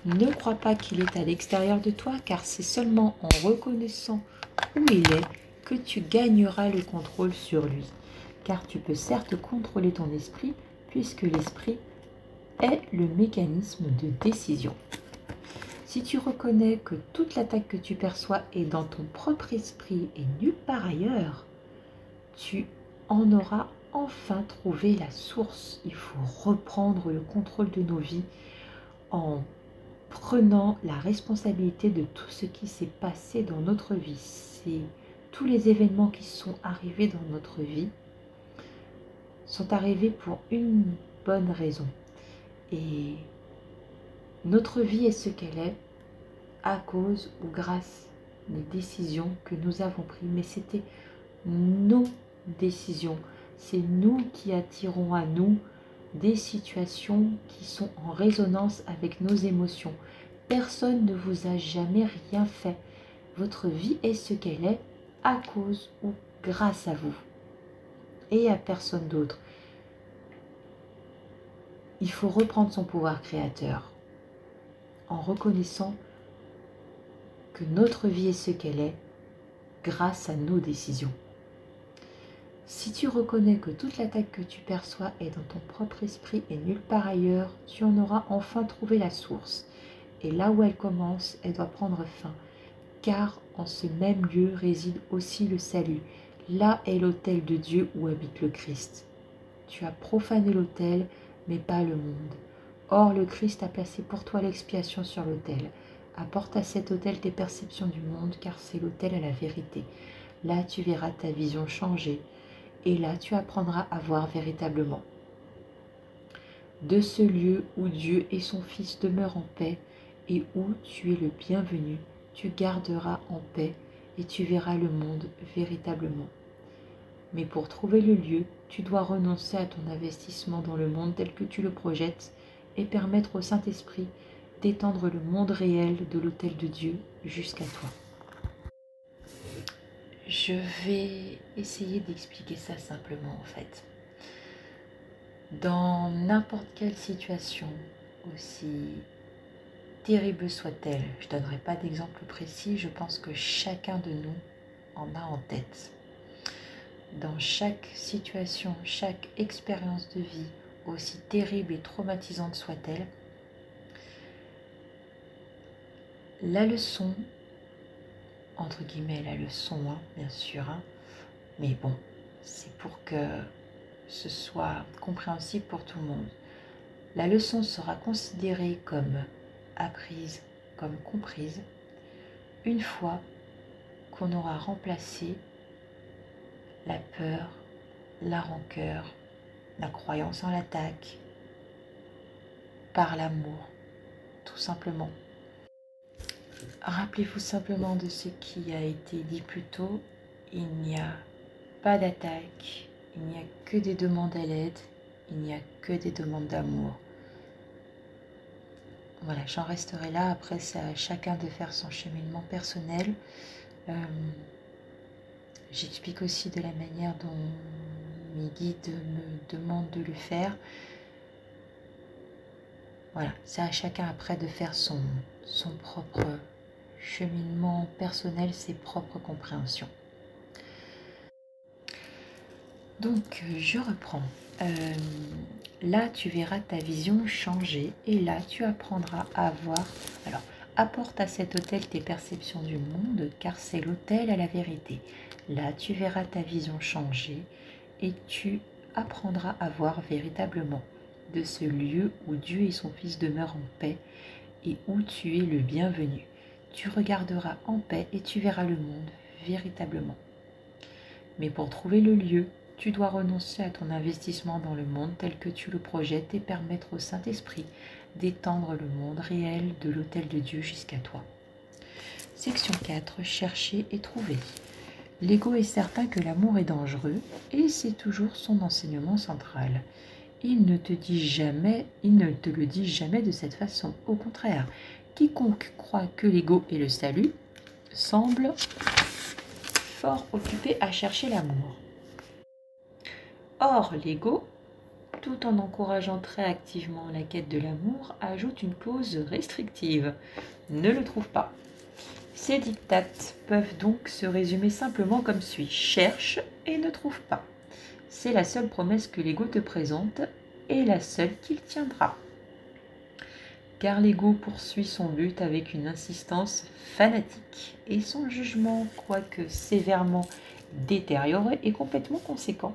Ne crois pas qu'il est à l'extérieur de toi, car c'est seulement en reconnaissant où il est que tu gagneras le contrôle sur lui. Car tu peux certes contrôler ton esprit, puisque l'esprit est le mécanisme de décision. Si tu reconnais que toute l'attaque que tu perçois est dans ton propre esprit et nulle part ailleurs, tu en auras enfin trouvé la source. Il faut reprendre le contrôle de nos vies en prenant la responsabilité de tout ce qui s'est passé dans notre vie. C'est tous les événements qui sont arrivés dans notre vie sont arrivés pour une bonne raison. Et notre vie est ce qu'elle est à cause ou grâce des décisions que nous avons prises. Mais c'était nos décisions. C'est nous qui attirons à nous des situations qui sont en résonance avec nos émotions. Personne ne vous a jamais rien fait. Votre vie est ce qu'elle est à cause ou grâce à vous et à personne d'autre. Il faut reprendre son pouvoir créateur en reconnaissant que notre vie est ce qu'elle est grâce à nos décisions. Si tu reconnais que toute l'attaque que tu perçois est dans ton propre esprit et nulle part ailleurs, tu en auras enfin trouvé la source. Et là où elle commence, elle doit prendre fin. Car en ce même lieu réside aussi le salut. Là est l'autel de Dieu où habite le Christ. Tu as profané l'autel, mais pas le monde. Or, le Christ a placé pour toi l'expiation sur l'autel. Apporte à cet autel tes perceptions du monde, car c'est l'autel à la vérité. Là, tu verras ta vision changer. Et là, tu apprendras à voir véritablement. De ce lieu où Dieu et son Fils demeurent en paix et où tu es le bienvenu, tu garderas en paix et tu verras le monde véritablement. Mais pour trouver le lieu, tu dois renoncer à ton investissement dans le monde tel que tu le projettes et permettre au Saint-Esprit d'étendre le monde réel de l'autel de Dieu jusqu'à toi. Je vais essayer d'expliquer ça simplement en fait. Dans n'importe quelle situation, aussi terrible soit-elle, je ne donnerai pas d'exemple précis, je pense que chacun de nous en a en tête. Dans chaque situation, chaque expérience de vie, aussi terrible et traumatisante soit-elle, la leçon, entre guillemets la leçon, bien sûr, mais bon, c'est pour que ce soit compréhensible pour tout le monde. La leçon sera considérée comme apprise, comme comprise, une fois qu'on aura remplacé la peur, la rancœur, la croyance en l'attaque, par l'amour, tout simplement. Rappelez-vous simplement de ce qui a été dit plus tôt, il n'y a pas d'attaque, il n'y a que des demandes à l'aide, il n'y a que des demandes d'amour. Voilà, j'en resterai là, après c'est à chacun de faire son cheminement personnel. J'explique aussi de la manière dont mes guides me demandent de le faire. Voilà, c'est à chacun après de faire son propre cheminement personnel, ses propres compréhensions. Donc, je reprends. Là, tu verras ta vision changer et là, tu apprendras à voir. Alors, apporte à cet autel tes perceptions du monde, car c'est l'autel à la vérité. Là, tu verras ta vision changer et tu apprendras à voir véritablement de ce lieu où Dieu et son Fils demeurent en paix et où tu es le bienvenu. Tu regarderas en paix et tu verras le monde véritablement. Mais pour trouver le lieu, tu dois renoncer à ton investissement dans le monde tel que tu le projettes et permettre au Saint-Esprit d'étendre le monde réel de l'autel de Dieu jusqu'à toi. Section 4. Chercher et trouver. L'ego est certain que l'amour est dangereux et c'est toujours son enseignement central. Il ne te le dit jamais de cette façon. Au contraire, quiconque croit que l'ego est le salut semble fort occupé à chercher l'amour. Or, l'ego tout en encourageant très activement la quête de l'amour, ajoute une clause restrictive. Ne le trouve pas. Ces dictates peuvent donc se résumer simplement comme suit. Cherche et ne trouve pas. C'est la seule promesse que l'ego te présente et la seule qu'il tiendra. Car l'ego poursuit son but avec une insistance fanatique et son jugement, quoique sévèrement détérioré, est complètement conséquent.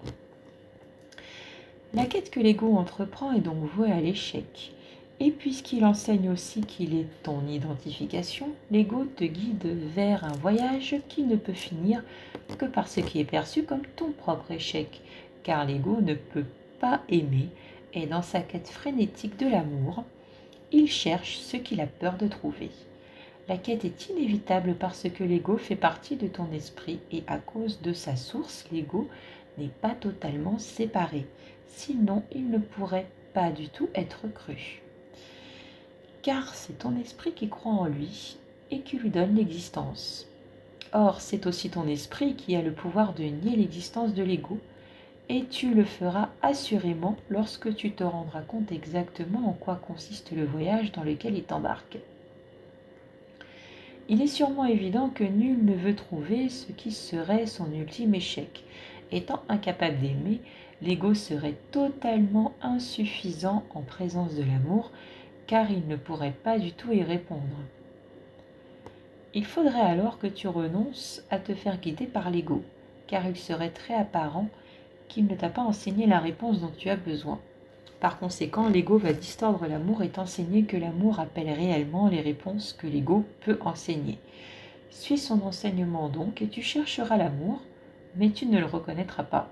La quête que l'ego entreprend est donc vouée à l'échec. Et puisqu'il enseigne aussi qu'il est ton identification, l'ego te guide vers un voyage qui ne peut finir que par ce qui est perçu comme ton propre échec, car l'ego ne peut pas aimer et dans sa quête frénétique de l'amour, il cherche ce qu'il a peur de trouver. La quête est inévitable parce que l'ego fait partie de ton esprit et à cause de sa source, l'ego n'est pas totalement séparé. Sinon, il ne pourrait pas du tout être cru. Car c'est ton esprit qui croit en lui et qui lui donne l'existence. Or, c'est aussi ton esprit qui a le pouvoir de nier l'existence de l'ego, et tu le feras assurément lorsque tu te rendras compte exactement en quoi consiste le voyage dans lequel il t'embarque. Il est sûrement évident que nul ne veut trouver ce qui serait son ultime échec. Étant incapable d'aimer, l'ego serait totalement insuffisant en présence de l'amour, car il ne pourrait pas du tout y répondre. Il faudrait alors que tu renonces à te faire guider par l'ego, car il serait très apparent qu'il ne t'a pas enseigné la réponse dont tu as besoin. Par conséquent, l'ego va distordre l'amour et t'enseigner que l'amour appelle réellement les réponses que l'ego peut enseigner. Suis son enseignement donc et tu chercheras l'amour, mais tu ne le reconnaîtras pas.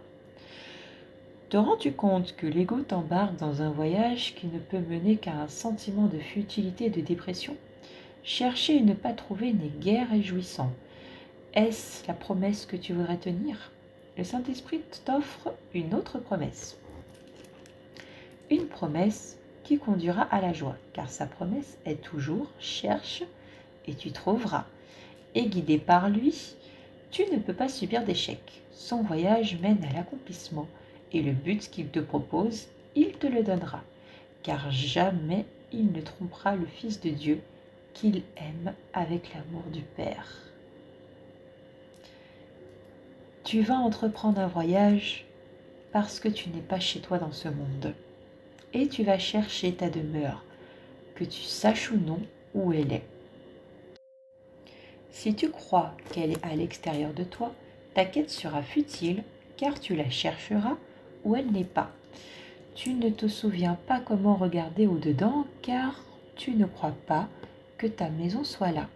Te rends-tu compte que l'ego t'embarque dans un voyage qui ne peut mener qu'à un sentiment de futilité et de dépression? Chercher et ne pas trouver n'est guère réjouissant. Est-ce la promesse que tu voudrais tenir? Le Saint-Esprit t'offre une autre promesse. Une promesse qui conduira à la joie, car sa promesse est toujours « cherche et tu trouveras ». Et guidé par lui, tu ne peux pas subir d'échec. Son voyage mène à l'accomplissement. Et le but qu'il te propose, il te le donnera, car jamais il ne trompera le Fils de Dieu qu'il aime avec l'amour du Père. Tu vas entreprendre un voyage parce que tu n'es pas chez toi dans ce monde, et tu vas chercher ta demeure, que tu saches ou non où elle est. Si tu crois qu'elle est à l'extérieur de toi, ta quête sera futile, car tu la chercheras où elle n'est pas. Tu ne te souviens pas comment regarder au-dedans, car tu ne crois pas que ta maison soit là.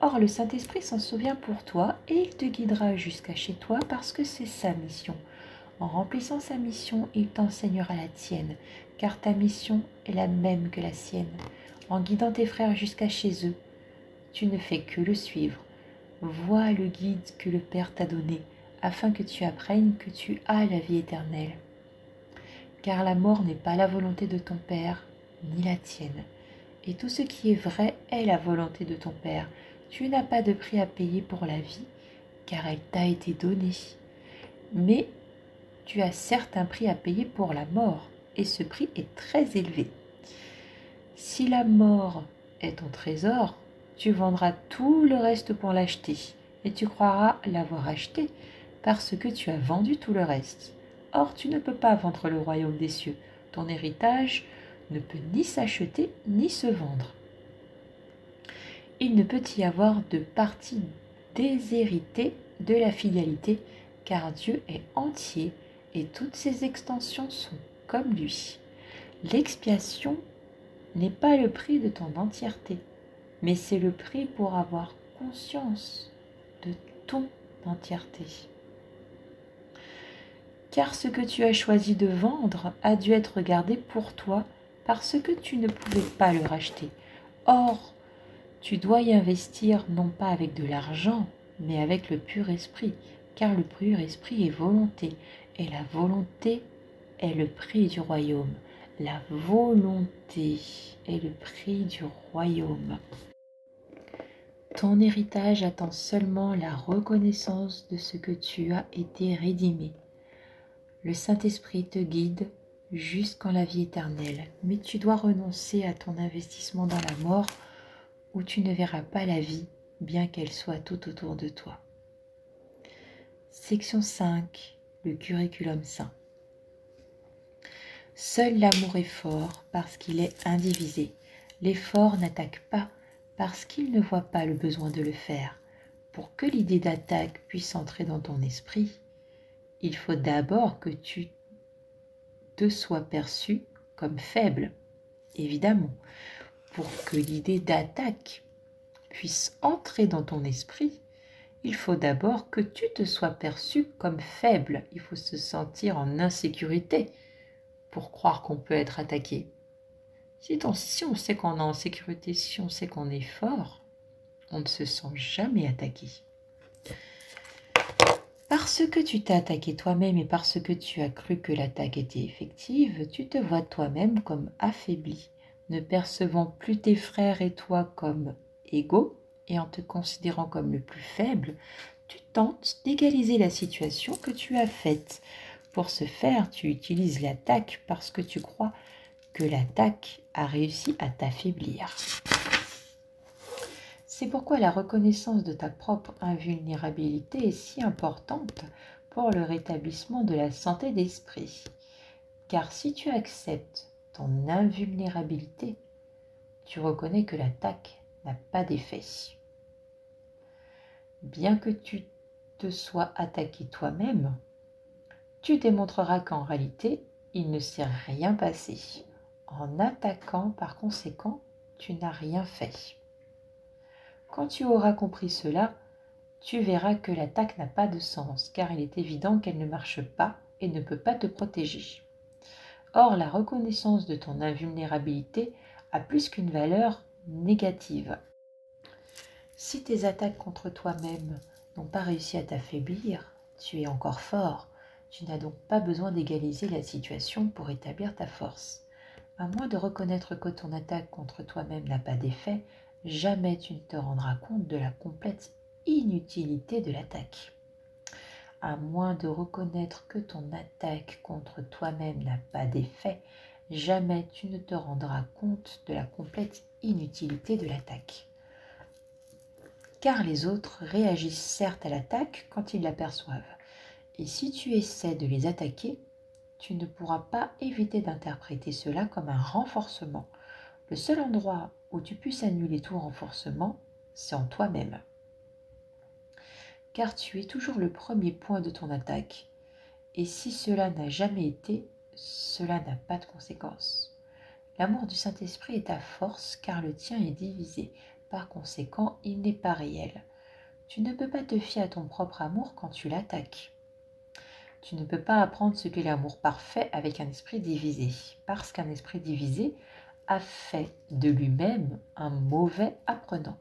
Or, le Saint-Esprit s'en souvient pour toi et il te guidera jusqu'à chez toi parce que c'est sa mission. En remplissant sa mission, il t'enseignera la tienne, car ta mission est la même que la sienne. En guidant tes frères jusqu'à chez eux, tu ne fais que le suivre. Vois le guide que le Père t'a donné, afin que tu apprennes que tu as la vie éternelle. Car la mort n'est pas la volonté de ton Père, ni la tienne. Et tout ce qui est vrai est la volonté de ton Père. Tu n'as pas de prix à payer pour la vie, car elle t'a été donnée. Mais tu as certes un prix à payer pour la mort, et ce prix est très élevé. Si la mort est ton trésor, tu vendras tout le reste pour l'acheter, et tu croiras l'avoir acheté, parce que tu as vendu tout le reste. Or, tu ne peux pas vendre le royaume des cieux. Ton héritage ne peut ni s'acheter ni se vendre. Il ne peut y avoir de partie déshéritée de la fidélité, car Dieu est entier et toutes ses extensions sont comme lui. L'expiation n'est pas le prix de ton entièreté, mais c'est le prix pour avoir conscience de ton entièreté. Car ce que tu as choisi de vendre a dû être gardé pour toi parce que tu ne pouvais pas le racheter. Or, tu dois y investir non pas avec de l'argent, mais avec le pur esprit, car le pur esprit est volonté, et la volonté est le prix du royaume. La volonté est le prix du royaume. Ton héritage attend seulement la reconnaissance de ce que tu as été rédimé. Le Saint-Esprit te guide jusqu'en la vie éternelle. Mais tu dois renoncer à ton investissement dans la mort où tu ne verras pas la vie, bien qu'elle soit tout autour de toi. Section 5. Le curriculum sain. Seul l'amour est fort parce qu'il est indivisé. L'effort n'attaque pas parce qu'il ne voit pas le besoin de le faire. Pour que l'idée d'attaque puisse entrer dans ton esprit, il faut d'abord que tu te sois perçu comme faible, évidemment. Pour que l'idée d'attaque puisse entrer dans ton esprit, il faut d'abord que tu te sois perçu comme faible. Il faut se sentir en insécurité pour croire qu'on peut être attaqué. Si on sait qu'on est en sécurité, si on sait qu'on est fort, on ne se sent jamais attaqué. Parce que tu t'es attaqué toi-même et parce que tu as cru que l'attaque était effective, tu te vois toi-même comme affaibli, ne percevant plus tes frères et toi comme égaux et en te considérant comme le plus faible, tu tentes d'égaliser la situation que tu as faite. Pour ce faire, tu utilises l'attaque parce que tu crois que l'attaque a réussi à t'affaiblir. C'est pourquoi la reconnaissance de ta propre invulnérabilité est si importante pour le rétablissement de la santé d'esprit. Car si tu acceptes ton invulnérabilité, tu reconnais que l'attaque n'a pas d'effet. Bien que tu te sois attaqué toi-même, tu démontreras qu'en réalité, il ne s'est rien passé. En attaquant, par conséquent, tu n'as rien fait. Quand tu auras compris cela, tu verras que l'attaque n'a pas de sens, car il est évident qu'elle ne marche pas et ne peut pas te protéger. Or, la reconnaissance de ton invulnérabilité a plus qu'une valeur négative. Si tes attaques contre toi-même n'ont pas réussi à t'affaiblir, tu es encore fort. Tu n'as donc pas besoin d'égaliser la situation pour établir ta force. À moins de reconnaître que ton attaque contre toi-même n'a pas d'effet, jamais tu ne te rendras compte de la complète inutilité de l'attaque. À moins de reconnaître que ton attaque contre toi-même n'a pas d'effet, jamais tu ne te rendras compte de la complète inutilité de l'attaque. Car les autres réagissent certes à l'attaque quand ils l'aperçoivent. Et si tu essaies de les attaquer, tu ne pourras pas éviter d'interpréter cela comme un renforcement. Le seul endroit où tu puisses annuler tout renforcement, c'est en toi-même. Car tu es toujours le premier point de ton attaque. Et si cela n'a jamais été, cela n'a pas de conséquence. L'amour du Saint-Esprit est ta force, car le tien est divisé. Par conséquent, il n'est pas réel. Tu ne peux pas te fier à ton propre amour quand tu l'attaques. Tu ne peux pas apprendre ce qu'est l'amour parfait avec un esprit divisé, parce qu'un esprit divisé a fait de lui-même un mauvais apprenant.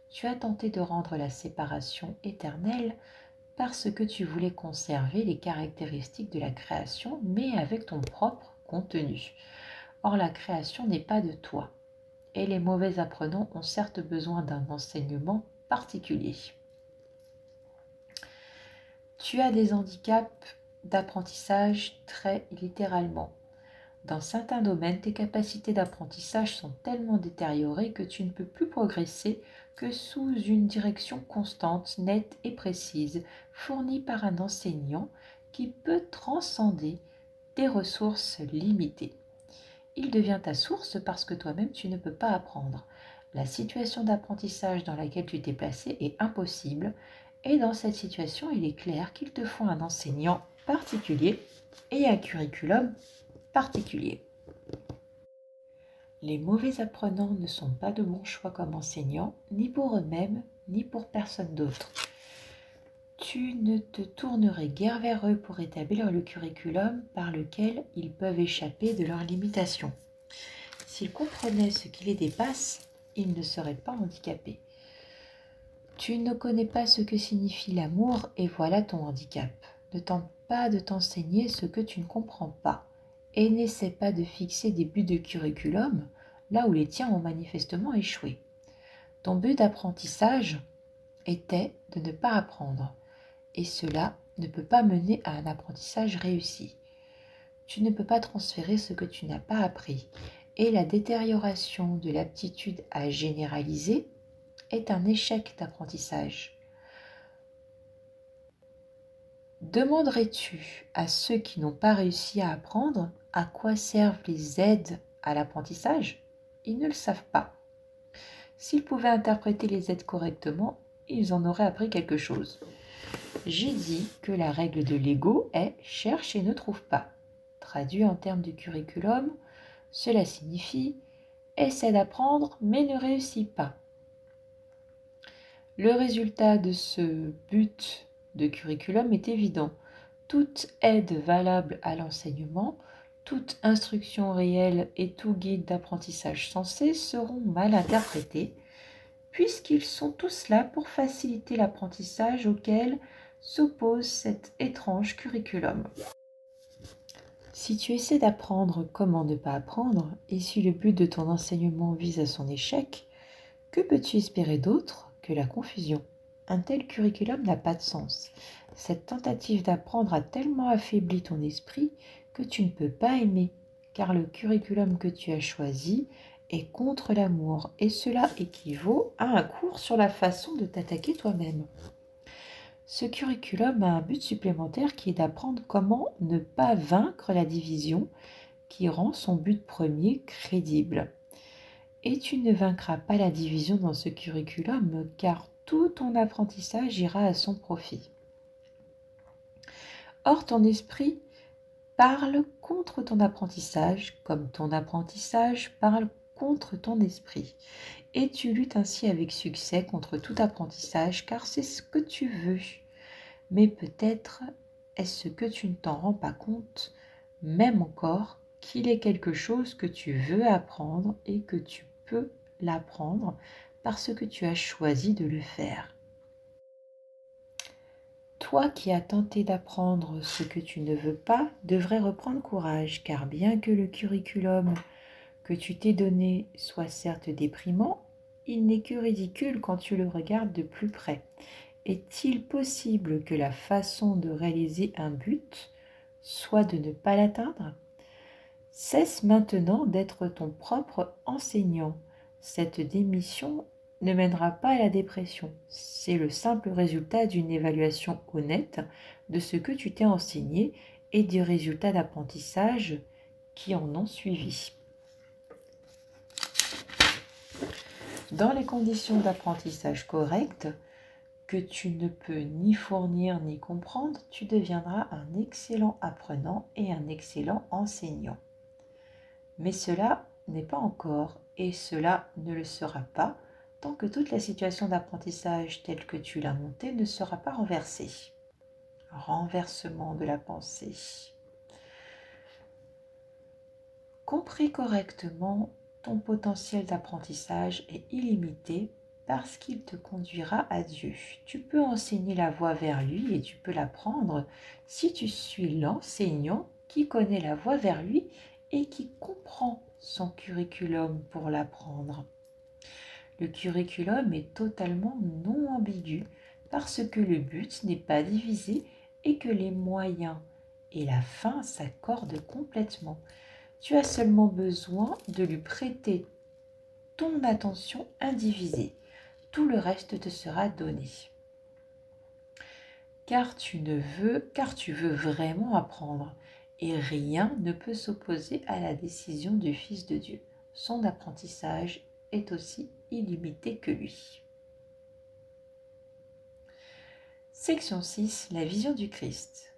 Tu as tenté de rendre la séparation éternelle parce que tu voulais conserver les caractéristiques de la création, mais avec ton propre contenu. Or, la création n'est pas de toi, et les mauvais apprenants ont certes besoin d'un enseignement particulier. Tu as des handicaps d'apprentissage très littéralement. Dans certains domaines, tes capacités d'apprentissage sont tellement détériorées que tu ne peux plus progresser que sous une direction constante, nette et précise, fournie par un enseignant qui peut transcender tes ressources limitées. Il devient ta source parce que toi-même tu ne peux pas apprendre. La situation d'apprentissage dans laquelle tu t'es placé est impossible, et dans cette situation, il est clair qu'il te faut un enseignant particulier et un curriculum particulier. Les mauvais apprenants ne sont pas de bons choix comme enseignants, ni pour eux-mêmes, ni pour personne d'autre. Tu ne te tournerais guère vers eux pour établir le curriculum par lequel ils peuvent échapper de leurs limitations. S'ils comprenaient ce qui les dépasse, ils ne seraient pas handicapés. Tu ne connais pas ce que signifie l'amour et voilà ton handicap. Ne tente pas de t'enseigner ce que tu ne comprends pas et n'essaie pas de fixer des buts de curriculum là où les tiens ont manifestement échoué. Ton but d'apprentissage était de ne pas apprendre et cela ne peut pas mener à un apprentissage réussi. Tu ne peux pas transférer ce que tu n'as pas appris. Et la détérioration de l'aptitude à généraliser est un échec d'apprentissage. Demanderais-tu à ceux qui n'ont pas réussi à apprendre à quoi servent les aides à l'apprentissage? Ils ne le savent pas. S'ils pouvaient interpréter les aides correctement, ils en auraient appris quelque chose. J'ai dit que la règle de Lego est « cherche et ne trouve pas ». Traduit en termes de curriculum, cela signifie « essaie d'apprendre mais ne réussis pas ». Le résultat de ce but de curriculum est évident. Toute aide valable à l'enseignement, toute instruction réelle et tout guide d'apprentissage sensé seront mal interprétés, puisqu'ils sont tous là pour faciliter l'apprentissage auquel s'oppose cet étrange curriculum. Si tu essaies d'apprendre comment ne pas apprendre, et si le but de ton enseignement vise à son échec, que peux-tu espérer d'autre que la confusion? Un tel curriculum n'a pas de sens. Cette tentative d'apprendre a tellement affaibli ton esprit que tu ne peux pas aimer, car le curriculum que tu as choisi est contre l'amour, et cela équivaut à un cours sur la façon de t'attaquer toi-même. Ce curriculum a un but supplémentaire qui est d'apprendre comment ne pas vaincre la division qui rend son but premier crédible. Et tu ne vaincras pas la division dans ce curriculum car tout ton apprentissage ira à son profit. Or, ton esprit parle contre ton apprentissage comme ton apprentissage parle contre ton esprit. Et tu luttes ainsi avec succès contre tout apprentissage car c'est ce que tu veux. Mais peut-être est-ce que tu ne t'en rends pas compte, même encore, qu'il est quelque chose que tu veux apprendre et que tu peux l'apprendre parce que tu as choisi de le faire. Toi qui as tenté d'apprendre ce que tu ne veux pas, devrais reprendre courage, car bien que le curriculum que tu t'es donné soit certes déprimant, il n'est que ridicule quand tu le regardes de plus près. Est-il possible que la façon de réaliser un but soit de ne pas l'atteindre? Cesse maintenant d'être ton propre enseignant. Cette démission ne mènera pas à la dépression. C'est le simple résultat d'une évaluation honnête de ce que tu t'es enseigné et des résultats d'apprentissage qui en ont suivi. Dans les conditions d'apprentissage correctes, que tu ne peux ni fournir ni comprendre, tu deviendras un excellent apprenant et un excellent enseignant. Mais cela n'est pas encore, et cela ne le sera pas, tant que toute la situation d'apprentissage telle que tu l'as montée ne sera pas renversée. Renversement de la pensée. Compris correctement, ton potentiel d'apprentissage est illimité parce qu'il te conduira à Dieu. Tu peux enseigner la voie vers lui et tu peux l'apprendre si tu suis l'enseignant qui connaît la voie vers lui et qui comprend son curriculum pour l'apprendre. Le curriculum est totalement non ambigu parce que le but n'est pas divisé et que les moyens et la fin s'accordent complètement. Tu as seulement besoin de lui prêter ton attention indivisée. Tout le reste te sera donné. Car tu veux vraiment apprendre, et rien ne peut s'opposer à la décision du Fils de Dieu. Son apprentissage est aussi illimité que lui. Section 6. La vision du Christ.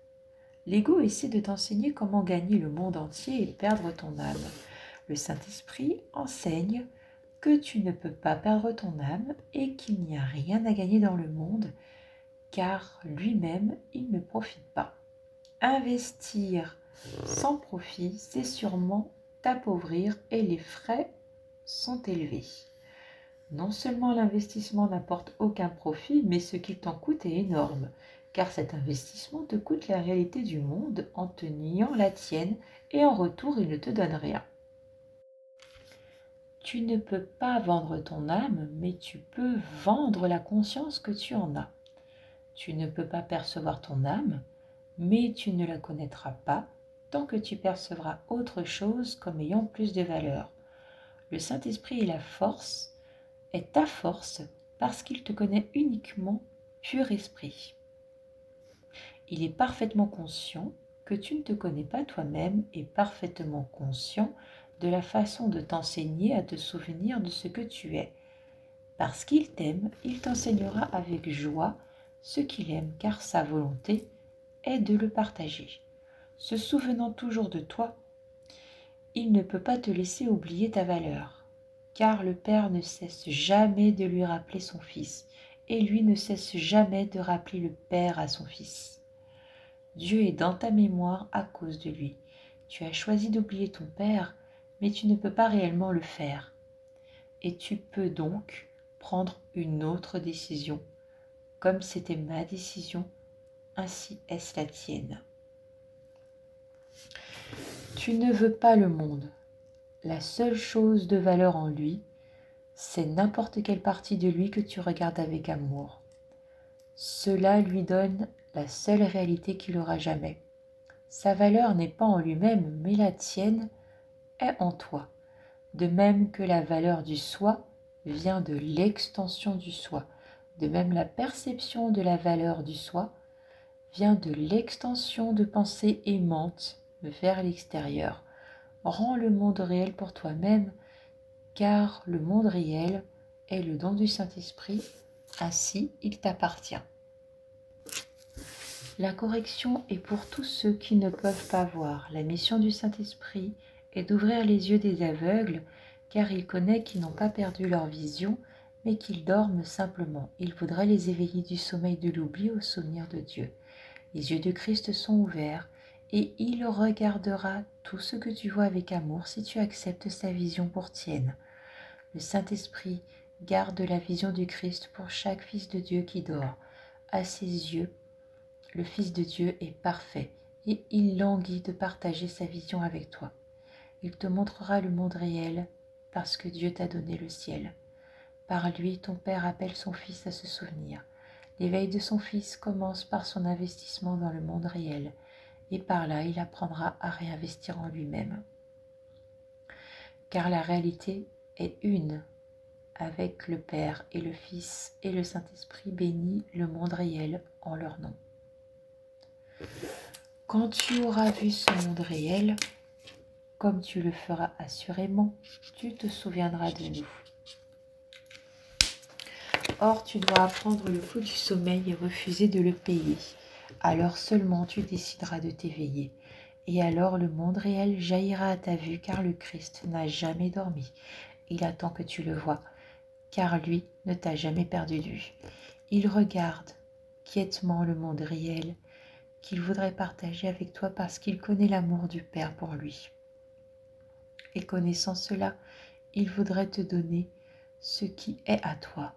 L'ego essaie de t'enseigner comment gagner le monde entier et perdre ton âme. Le Saint-Esprit enseigne que tu ne peux pas perdre ton âme et qu'il n'y a rien à gagner dans le monde, car lui-même, il ne profite pas. Investir sans profit, c'est sûrement t'appauvrir et les frais sont élevés. Non seulement l'investissement n'apporte aucun profit, mais ce qu'il t'en coûte est énorme, car cet investissement te coûte la réalité du monde en te niant la tienne et en retour, il ne te donne rien. Tu ne peux pas vendre ton âme, mais tu peux vendre la conscience que tu en as. Tu ne peux pas percevoir ton âme, mais tu ne la connaîtras pas, tant que tu percevras autre chose comme ayant plus de valeur. Le Saint-Esprit est ta force parce qu'il te connaît uniquement pur esprit. Il est parfaitement conscient que tu ne te connais pas toi-même et parfaitement conscient de la façon de t'enseigner à te souvenir de ce que tu es. Parce qu'il t'aime, il t'enseignera avec joie ce qu'il aime, car sa volonté est de le partager. Se souvenant toujours de toi, il ne peut pas te laisser oublier ta valeur, car le Père ne cesse jamais de lui rappeler son Fils, et lui ne cesse jamais de rappeler le Père à son Fils. Dieu est dans ta mémoire à cause de lui. Tu as choisi d'oublier ton Père, mais tu ne peux pas réellement le faire. Et tu peux donc prendre une autre décision. Comme c'était ma décision, ainsi est-ce la tienne. Tu ne veux pas le monde. La seule chose de valeur en lui, c'est n'importe quelle partie de lui que tu regardes avec amour. Cela lui donne la seule réalité qu'il aura jamais. Sa valeur n'est pas en lui-même, mais la tienne est en toi. De même que la valeur du soi vient de l'extension du soi. De même la perception de la valeur du soi vient de l'extension de pensée aimante vers l'extérieur. Rends le monde réel pour toi-même, car le monde réel est le don du Saint-Esprit, ainsi il t'appartient. La correction est pour tous ceux qui ne peuvent pas voir. La mission du Saint-Esprit est d'ouvrir les yeux des aveugles, car il connaît qu'ils n'ont pas perdu leur vision, mais qu'ils dorment simplement. Il voudrait les éveiller du sommeil de l'oubli au souvenir de Dieu. Les yeux de Christ sont ouverts, et il regardera tout ce que tu vois avec amour si tu acceptes sa vision pour tienne. Le Saint-Esprit garde la vision du Christ pour chaque fils de Dieu qui dort. À ses yeux, le Fils de Dieu est parfait et il languit de partager sa vision avec toi. Il te montrera le monde réel parce que Dieu t'a donné le ciel. Par lui, ton Père appelle son Fils à se souvenir. L'éveil de son Fils commence par son investissement dans le monde réel et par là, il apprendra à réinvestir en lui-même. Car la réalité est une. Avec le Père et le Fils et le Saint-Esprit bénit le monde réel en leur nom. Quand tu auras vu ce monde réel, comme tu le feras assurément, tu te souviendras de nous. Or, tu dois apprendre le coup du sommeil et refuser de le payer. Alors seulement tu décideras de t'éveiller. Et alors le monde réel jaillira à ta vue, car le Christ n'a jamais dormi. Il attend que tu le vois, car lui ne t'a jamais perdu de vue. Il regarde quiètement le monde réel qu'il voudrait partager avec toi parce qu'il connaît l'amour du Père pour lui. Et connaissant cela, il voudrait te donner ce qui est à toi.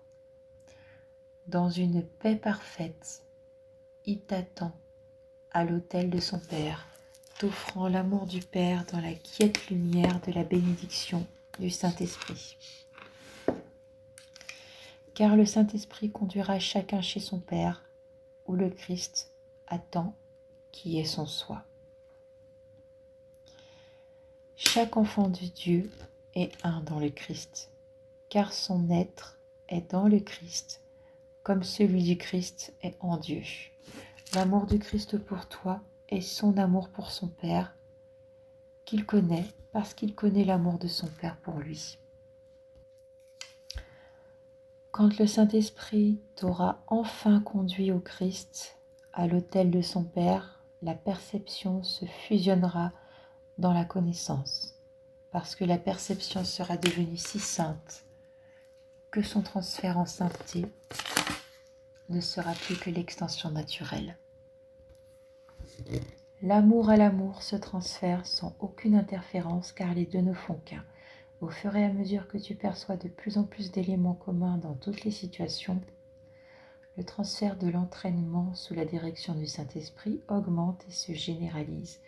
Dans une paix parfaite, il t'attend à l'autel de son Père, t'offrant l'amour du Père dans la quiète lumière de la bénédiction du Saint-Esprit. Car le Saint-Esprit conduira chacun chez son Père, où le Christ attend qui est son soi. Chaque enfant de Dieu est un dans le Christ, car son être est dans le Christ, comme celui du Christ est en Dieu. L'amour du Christ pour toi est son amour pour son Père, qu'il connaît parce qu'il connaît l'amour de son Père pour lui. Quand le Saint-Esprit t'aura enfin conduit au Christ, à l'autel de son Père, la perception se fusionnera dans la connaissance, parce que la perception sera devenue si sainte que son transfert en sainteté ne sera plus que l'extension naturelle. L'amour à l'amour se transfère sans aucune interférence, car les deux ne font qu'un. Au fur et à mesure que tu perçois de plus en plus d'éléments communs dans toutes les situations, le transfert de l'entraînement sous la direction du Saint-Esprit augmente et se généralise,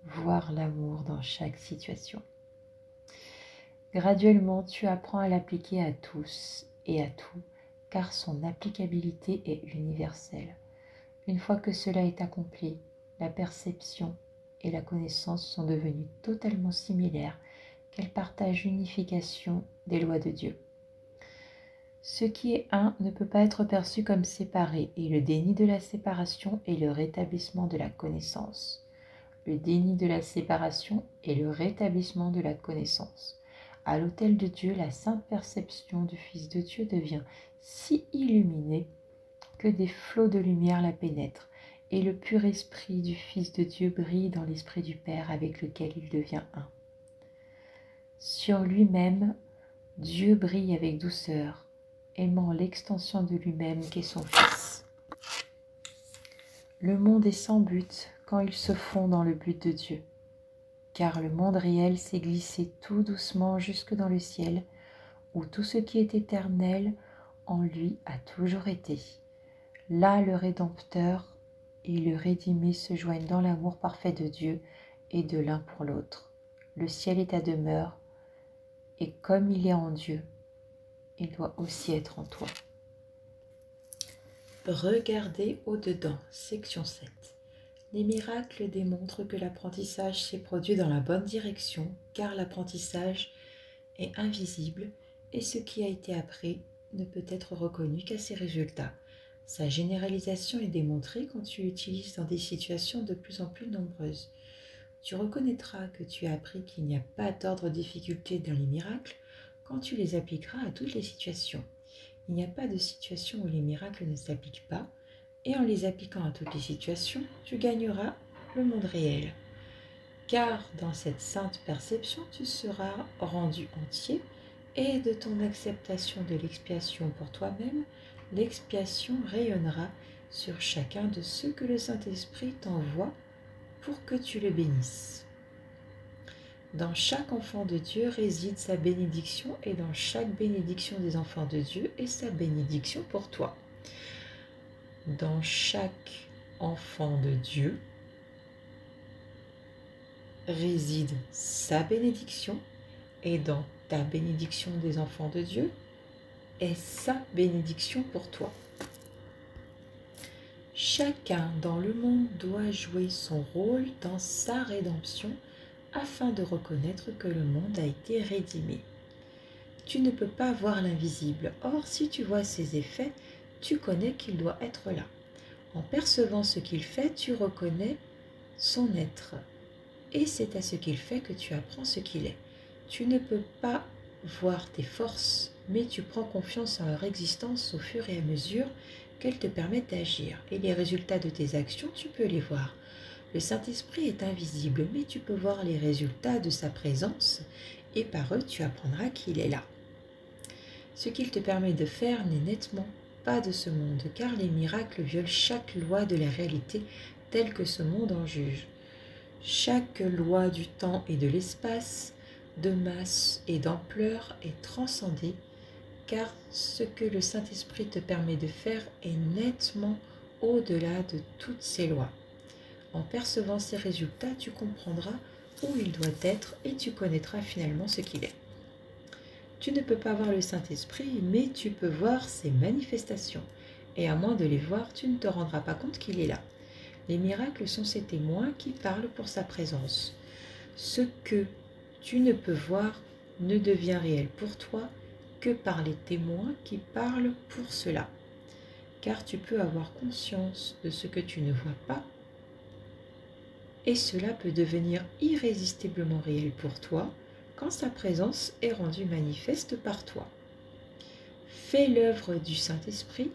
voire l'amour dans chaque situation. Graduellement, tu apprends à l'appliquer à tous et à tout, car son applicabilité est universelle. Une fois que cela est accompli, la perception et la connaissance sont devenues totalement similaires, qu'elles partagent l'unification des lois de Dieu. Ce qui est un ne peut pas être perçu comme séparé, et le déni de la séparation est le rétablissement de la connaissance. Le déni de la séparation est le rétablissement de la connaissance. À l'autel de Dieu, la sainte perception du Fils de Dieu devient si illuminée que des flots de lumière la pénètrent, et le pur esprit du Fils de Dieu brille dans l'esprit du Père avec lequel il devient un. Sur lui-même, Dieu brille avec douceur, aimant l'extension de lui-même qu'est son Fils. Le monde est sans but quand il se fond dans le but de Dieu, car le monde réel s'est glissé tout doucement jusque dans le ciel, où tout ce qui est éternel en lui a toujours été. Là, le Rédempteur et le Rédimé se joignent dans l'amour parfait de Dieu et de l'un pour l'autre. Le ciel est ta demeure, et comme il est en Dieu, il doit aussi être en toi. Regardez au-dedans, section 7. Les miracles démontrent que l'apprentissage s'est produit dans la bonne direction, car l'apprentissage est invisible et ce qui a été appris ne peut être reconnu qu'à ses résultats. Sa généralisation est démontrée quand tu l'utilises dans des situations de plus en plus nombreuses. Tu reconnaîtras que tu as appris qu'il n'y a pas d'ordre de difficulté dans les miracles quand tu les appliqueras à toutes les situations. Il n'y a pas de situation où les miracles ne s'appliquent pas, et en les appliquant à toutes les situations, tu gagneras le monde réel. Car dans cette sainte perception, tu seras rendu entier, et de ton acceptation de l'expiation pour toi-même, l'expiation rayonnera sur chacun de ceux que le Saint-Esprit t'envoie pour que tu le bénisses. Dans chaque enfant de Dieu réside sa bénédiction, et dans chaque bénédiction des enfants de Dieu est sa bénédiction pour toi. Dans chaque enfant de Dieu réside sa bénédiction, et dans ta bénédiction des enfants de Dieu est sa bénédiction pour toi. Chacun dans le monde doit jouer son rôle dans sa rédemption afin de reconnaître que le monde a été rédimé. Tu ne peux pas voir l'invisible, or si tu vois ses effets, tu connais qu'il doit être là. En percevant ce qu'il fait, tu reconnais son être, et c'est à ce qu'il fait que tu apprends ce qu'il est. Tu ne peux pas voir tes forces, mais tu prends confiance en leur existence au fur et à mesure qu'elles te permettent d'agir, et les résultats de tes actions, tu peux les voir. Le Saint-Esprit est invisible, mais tu peux voir les résultats de sa présence, et par eux, tu apprendras qu'il est là. Ce qu'il te permet de faire n'est nettement pas de ce monde, car les miracles violent chaque loi de la réalité telle que ce monde en juge. Chaque loi du temps et de l'espace, de masse et d'ampleur est transcendée, car ce que le Saint-Esprit te permet de faire est nettement au-delà de toutes ces lois. En percevant ces résultats, tu comprendras où il doit être et tu connaîtras finalement ce qu'il est. Tu ne peux pas voir le Saint-Esprit, mais tu peux voir ses manifestations. Et à moins de les voir, tu ne te rendras pas compte qu'il est là. Les miracles sont ses témoins qui parlent pour sa présence. Ce que tu ne peux voir ne devient réel pour toi que par les témoins qui parlent pour cela. Car tu peux avoir conscience de ce que tu ne vois pas, et cela peut devenir irrésistiblement réel pour toi quand sa présence est rendue manifeste par toi. Fais l'œuvre du Saint-Esprit,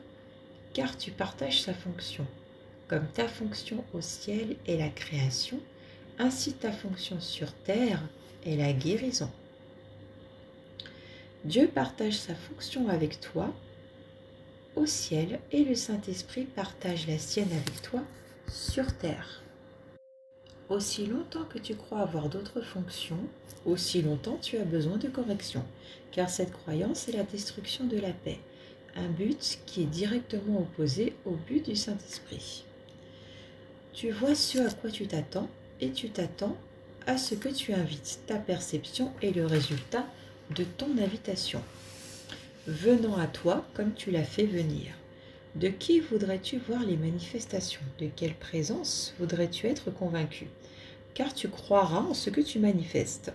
car tu partages sa fonction. Comme ta fonction au ciel est la création, ainsi ta fonction sur terre est la guérison. Dieu partage sa fonction avec toi au ciel et le Saint-Esprit partage la sienne avec toi sur terre. Aussi longtemps que tu crois avoir d'autres fonctions, aussi longtemps tu as besoin de correction, car cette croyance est la destruction de la paix, un but qui est directement opposé au but du Saint-Esprit. Tu vois ce à quoi tu t'attends, et tu t'attends à ce que tu invites. Ta perception est le résultat de ton invitation, venant à toi comme tu l'as fait venir. De qui voudrais-tu voir les manifestations? De quelle présence voudrais-tu être convaincu? car tu croiras en ce que tu manifestes.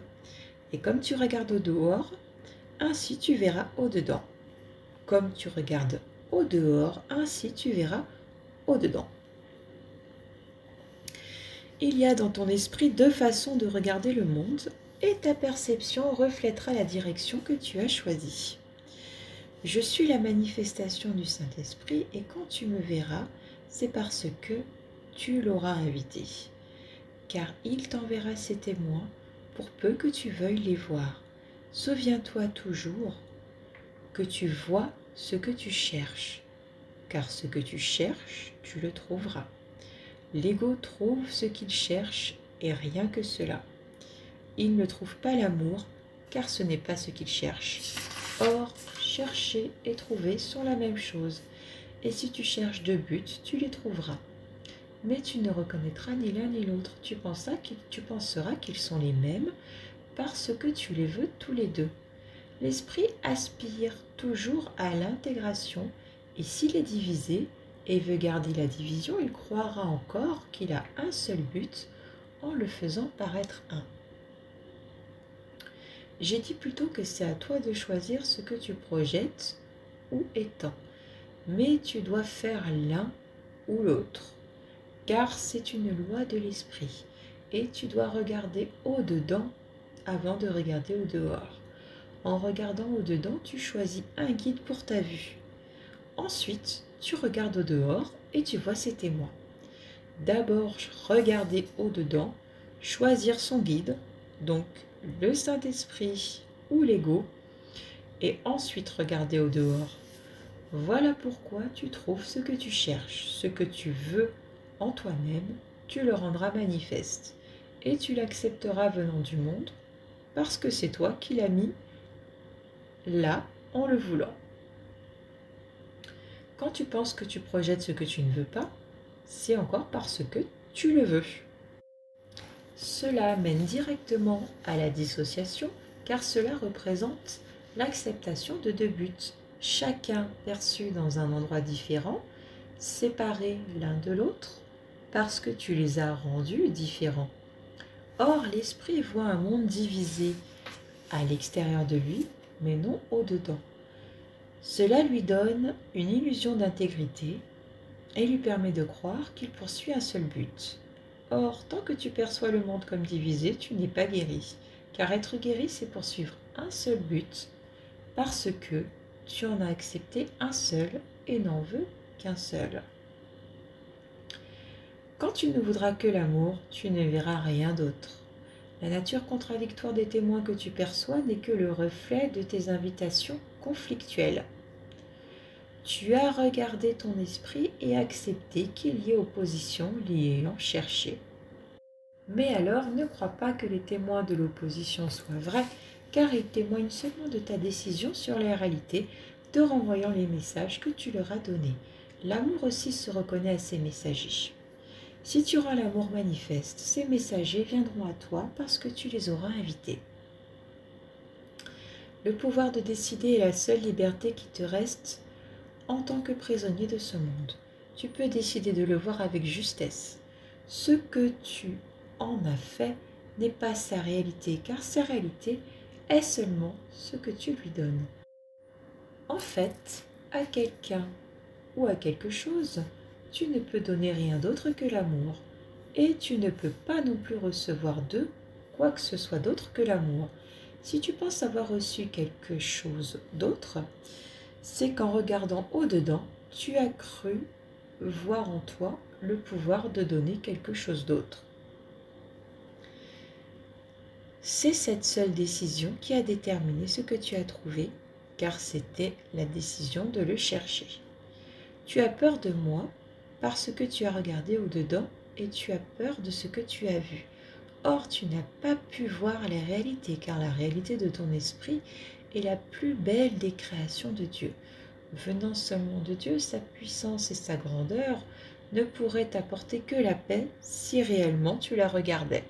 Et comme tu regardes au dehors, ainsi tu verras au dedans. Comme tu regardes au dehors, ainsi tu verras au dedans. Il y a dans ton esprit deux façons de regarder le monde et ta perception reflètera la direction que tu as choisie. Je suis la manifestation du Saint-Esprit et quand tu me verras, c'est parce que tu l'auras invité. Car il t'enverra ses témoins pour peu que tu veuilles les voir. Souviens-toi toujours que tu vois ce que tu cherches, car ce que tu cherches, tu le trouveras. L'ego trouve ce qu'il cherche et rien que cela. Il ne trouve pas l'amour, car ce n'est pas ce qu'il cherche. Or, chercher et trouver sont la même chose, et si tu cherches deux buts, tu les trouveras. Mais tu ne reconnaîtras ni l'un ni l'autre. Tu penseras qu'ils sont les mêmes parce que tu les veux tous les deux. L'esprit aspire toujours à l'intégration et s'il est divisé et veut garder la division, il croira encore qu'il a un seul but en le faisant paraître un. J'ai dit plutôt que c'est à toi de choisir ce que tu projettes ou étends, mais tu dois faire l'un ou l'autre, car c'est une loi de l'esprit et tu dois regarder au-dedans avant de regarder au dehors. En regardant au-dedans, tu choisis un guide pour ta vue. Ensuite, tu regardes au dehors et tu vois ses témoins. D'abord, regarder au-dedans, choisir son guide, donc le Saint-Esprit ou l'ego, et ensuite regarder au dehors. Voilà pourquoi tu trouves ce que tu cherches, ce que tu veux en toi-même, tu le rendras manifeste et tu l'accepteras venant du monde parce que c'est toi qui l'as mis là en le voulant. Quand tu penses que tu projettes ce que tu ne veux pas, c'est encore parce que tu le veux. Cela mène directement à la dissociation car cela représente l'acceptation de deux buts, chacun perçu dans un endroit différent, séparés l'un de l'autre, parce que tu les as rendus différents. Or, l'esprit voit un monde divisé à l'extérieur de lui, mais non au-dedans. Cela lui donne une illusion d'intégrité et lui permet de croire qu'il poursuit un seul but. Or, tant que tu perçois le monde comme divisé, tu n'es pas guéri, car être guéri, c'est poursuivre un seul but, parce que tu en as accepté un seul et n'en veux qu'un seul. Quand tu ne voudras que l'amour, tu ne verras rien d'autre. La nature contradictoire des témoins que tu perçois n'est que le reflet de tes invitations conflictuelles. Tu as regardé ton esprit et accepté qu'il y ait opposition l'ayant cherché. Mais alors, ne crois pas que les témoins de l'opposition soient vrais, car ils témoignent seulement de ta décision sur la réalité, te renvoyant les messages que tu leur as donnés. L'amour aussi se reconnaît à ces messagers. Si tu rends l'amour manifeste, ces messagers viendront à toi parce que tu les auras invités. Le pouvoir de décider est la seule liberté qui te reste en tant que prisonnier de ce monde. Tu peux décider de le voir avec justesse. Ce que tu en as fait n'est pas sa réalité, car sa réalité est seulement ce que tu lui donnes. En fait, à quelqu'un ou à quelque chose, tu ne peux donner rien d'autre que l'amour, et tu ne peux pas non plus recevoir d'eux quoi que ce soit d'autre que l'amour. Si tu penses avoir reçu quelque chose d'autre, c'est qu'en regardant au-dedans, tu as cru voir en toi le pouvoir de donner quelque chose d'autre. C'est cette seule décision qui a déterminé ce que tu as trouvé, car c'était la décision de le chercher. Tu as peur de moi parce que tu as regardé au-dedans et tu as peur de ce que tu as vu. Or, tu n'as pas pu voir la réalité, car la réalité de ton esprit est la plus belle des créations de Dieu. Venant seulement de Dieu, sa puissance et sa grandeur ne pourraient t'apporter que la paix si réellement tu la regardais.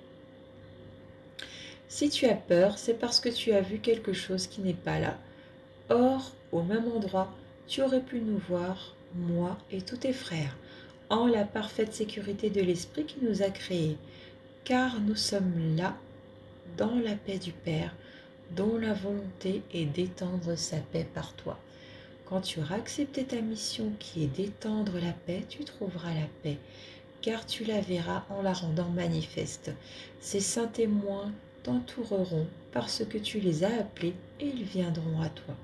Si tu as peur, c'est parce que tu as vu quelque chose qui n'est pas là. Or, au même endroit, tu aurais pu nous voir, moi et tous tes frères, en la parfaite sécurité de l'Esprit qui nous a créés. car nous sommes là, dans la paix du Père, dont la volonté est d'étendre sa paix par toi. Quand tu auras accepté ta mission qui est d'étendre la paix, tu trouveras la paix, car tu la verras en la rendant manifeste. Ces saints témoins t'entoureront parce que tu les as appelés et ils viendront à toi.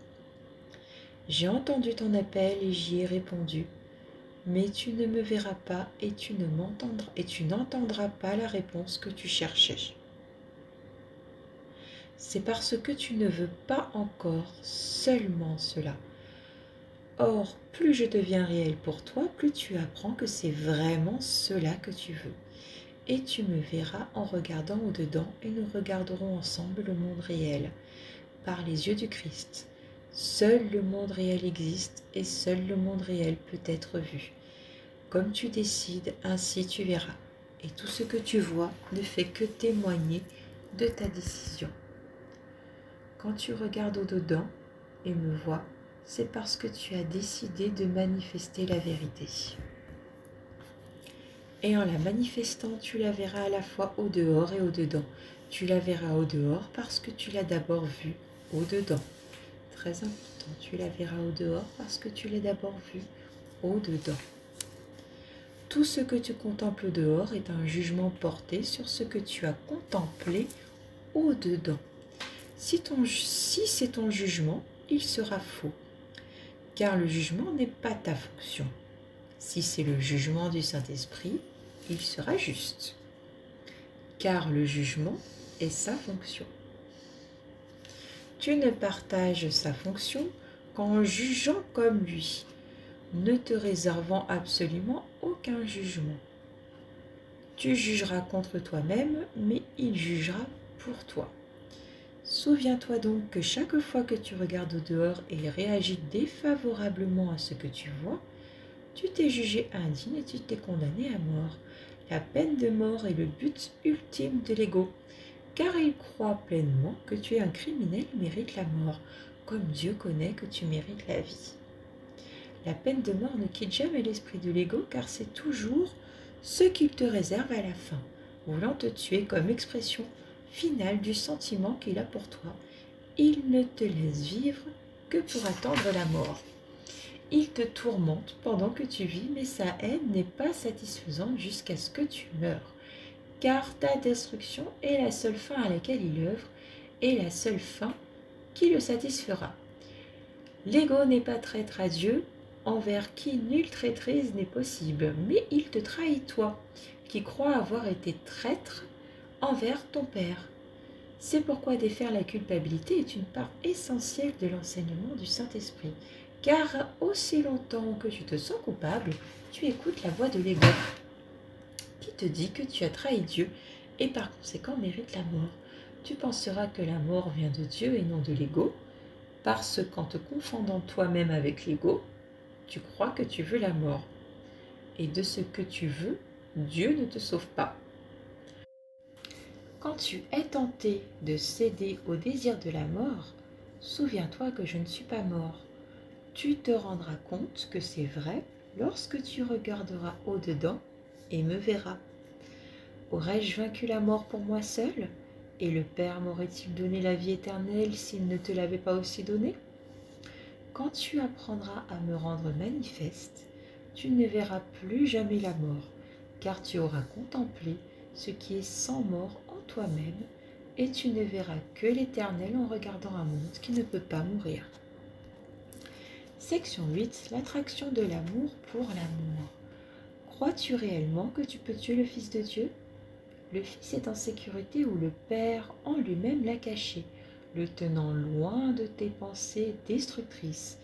J'ai entendu ton appel et j'y ai répondu, mais tu ne me verras pas et tu n'entendras pas la réponse que tu cherchais. C'est parce que tu ne veux pas encore seulement cela. Or, plus je deviens réel pour toi, plus tu apprends que c'est vraiment cela que tu veux. Et tu me verras en regardant au-dedans et nous regarderons ensemble le monde réel, par les yeux du Christ. Seul le monde réel existe et seul le monde réel peut être vu. Comme tu décides, ainsi tu verras. Et tout ce que tu vois ne fait que témoigner de ta décision. Quand tu regardes au-dedans et me vois, c'est parce que tu as décidé de manifester la vérité. Et en la manifestant, tu la verras à la fois au dehors et au dedans. Tu la verras au dehors parce que tu l'as d'abord vue au dedans. Très important, tu la verras au dehors parce que tu l'as d'abord vue au dedans. Tout ce que tu contemples au dehors est un jugement porté sur ce que tu as contemplé au dedans. Si c'est ton jugement, il sera faux, car le jugement n'est pas ta fonction. Si c'est le jugement du Saint-Esprit, il sera juste, car le jugement est sa fonction. Tu ne partages sa fonction qu'en jugeant comme lui, ne te réservant absolument aucun jugement. Tu jugeras contre toi-même, mais il jugera pour toi. Souviens-toi donc que chaque fois que tu regardes au dehors et réagis défavorablement à ce que tu vois, tu t'es jugé indigne et tu t'es condamné à mort. La peine de mort est le but ultime de l'ego, car il croit pleinement que tu es un criminel et mérites la mort, comme Dieu connaît que tu mérites la vie. La peine de mort ne quitte jamais l'esprit de l'ego, car c'est toujours ce qu'il te réserve à la fin, voulant te tuer comme expression finale du sentiment qu'il a pour toi. Il ne te laisse vivre que pour attendre la mort. Il te tourmente pendant que tu vis, mais sa haine n'est pas satisfaisante jusqu'à ce que tu meurs, car ta destruction est la seule fin à laquelle il œuvre et la seule fin qui le satisfera. L'ego n'est pas traître à Dieu, envers qui nulle traîtrise n'est possible, mais il te trahit toi, qui crois avoir été traître envers ton Père. C'est pourquoi défaire la culpabilité est une part essentielle de l'enseignement du Saint-Esprit, car aussi longtemps que tu te sens coupable, tu écoutes la voix de l'ego, qui te dit que tu as trahi Dieu et par conséquent mérites la mort. Tu penseras que la mort vient de Dieu et non de l'ego, parce qu'en te confondant toi-même avec l'ego, tu crois que tu veux la mort. Et de ce que tu veux, Dieu ne te sauve pas. Quand tu es tenté de céder au désir de la mort, souviens-toi que je ne suis pas mort. Tu te rendras compte que c'est vrai lorsque tu regarderas au-dedans et me verras. Aurais-je vaincu la mort pour moi seul? Et le Père m'aurait-il donné la vie éternelle s'il ne te l'avait pas aussi donnée? Quand tu apprendras à me rendre manifeste, tu ne verras plus jamais la mort, car tu auras contemplé ce qui est sans mort en toi-même, et tu ne verras que l'Éternel en regardant un monde qui ne peut pas mourir. Section 8. L'attraction de l'amour pour l'amour. Crois-tu réellement que tu peux tuer le Fils de Dieu? Le Fils est en sécurité où le Père en lui-même l'a caché, le tenant loin de tes pensées destructrices.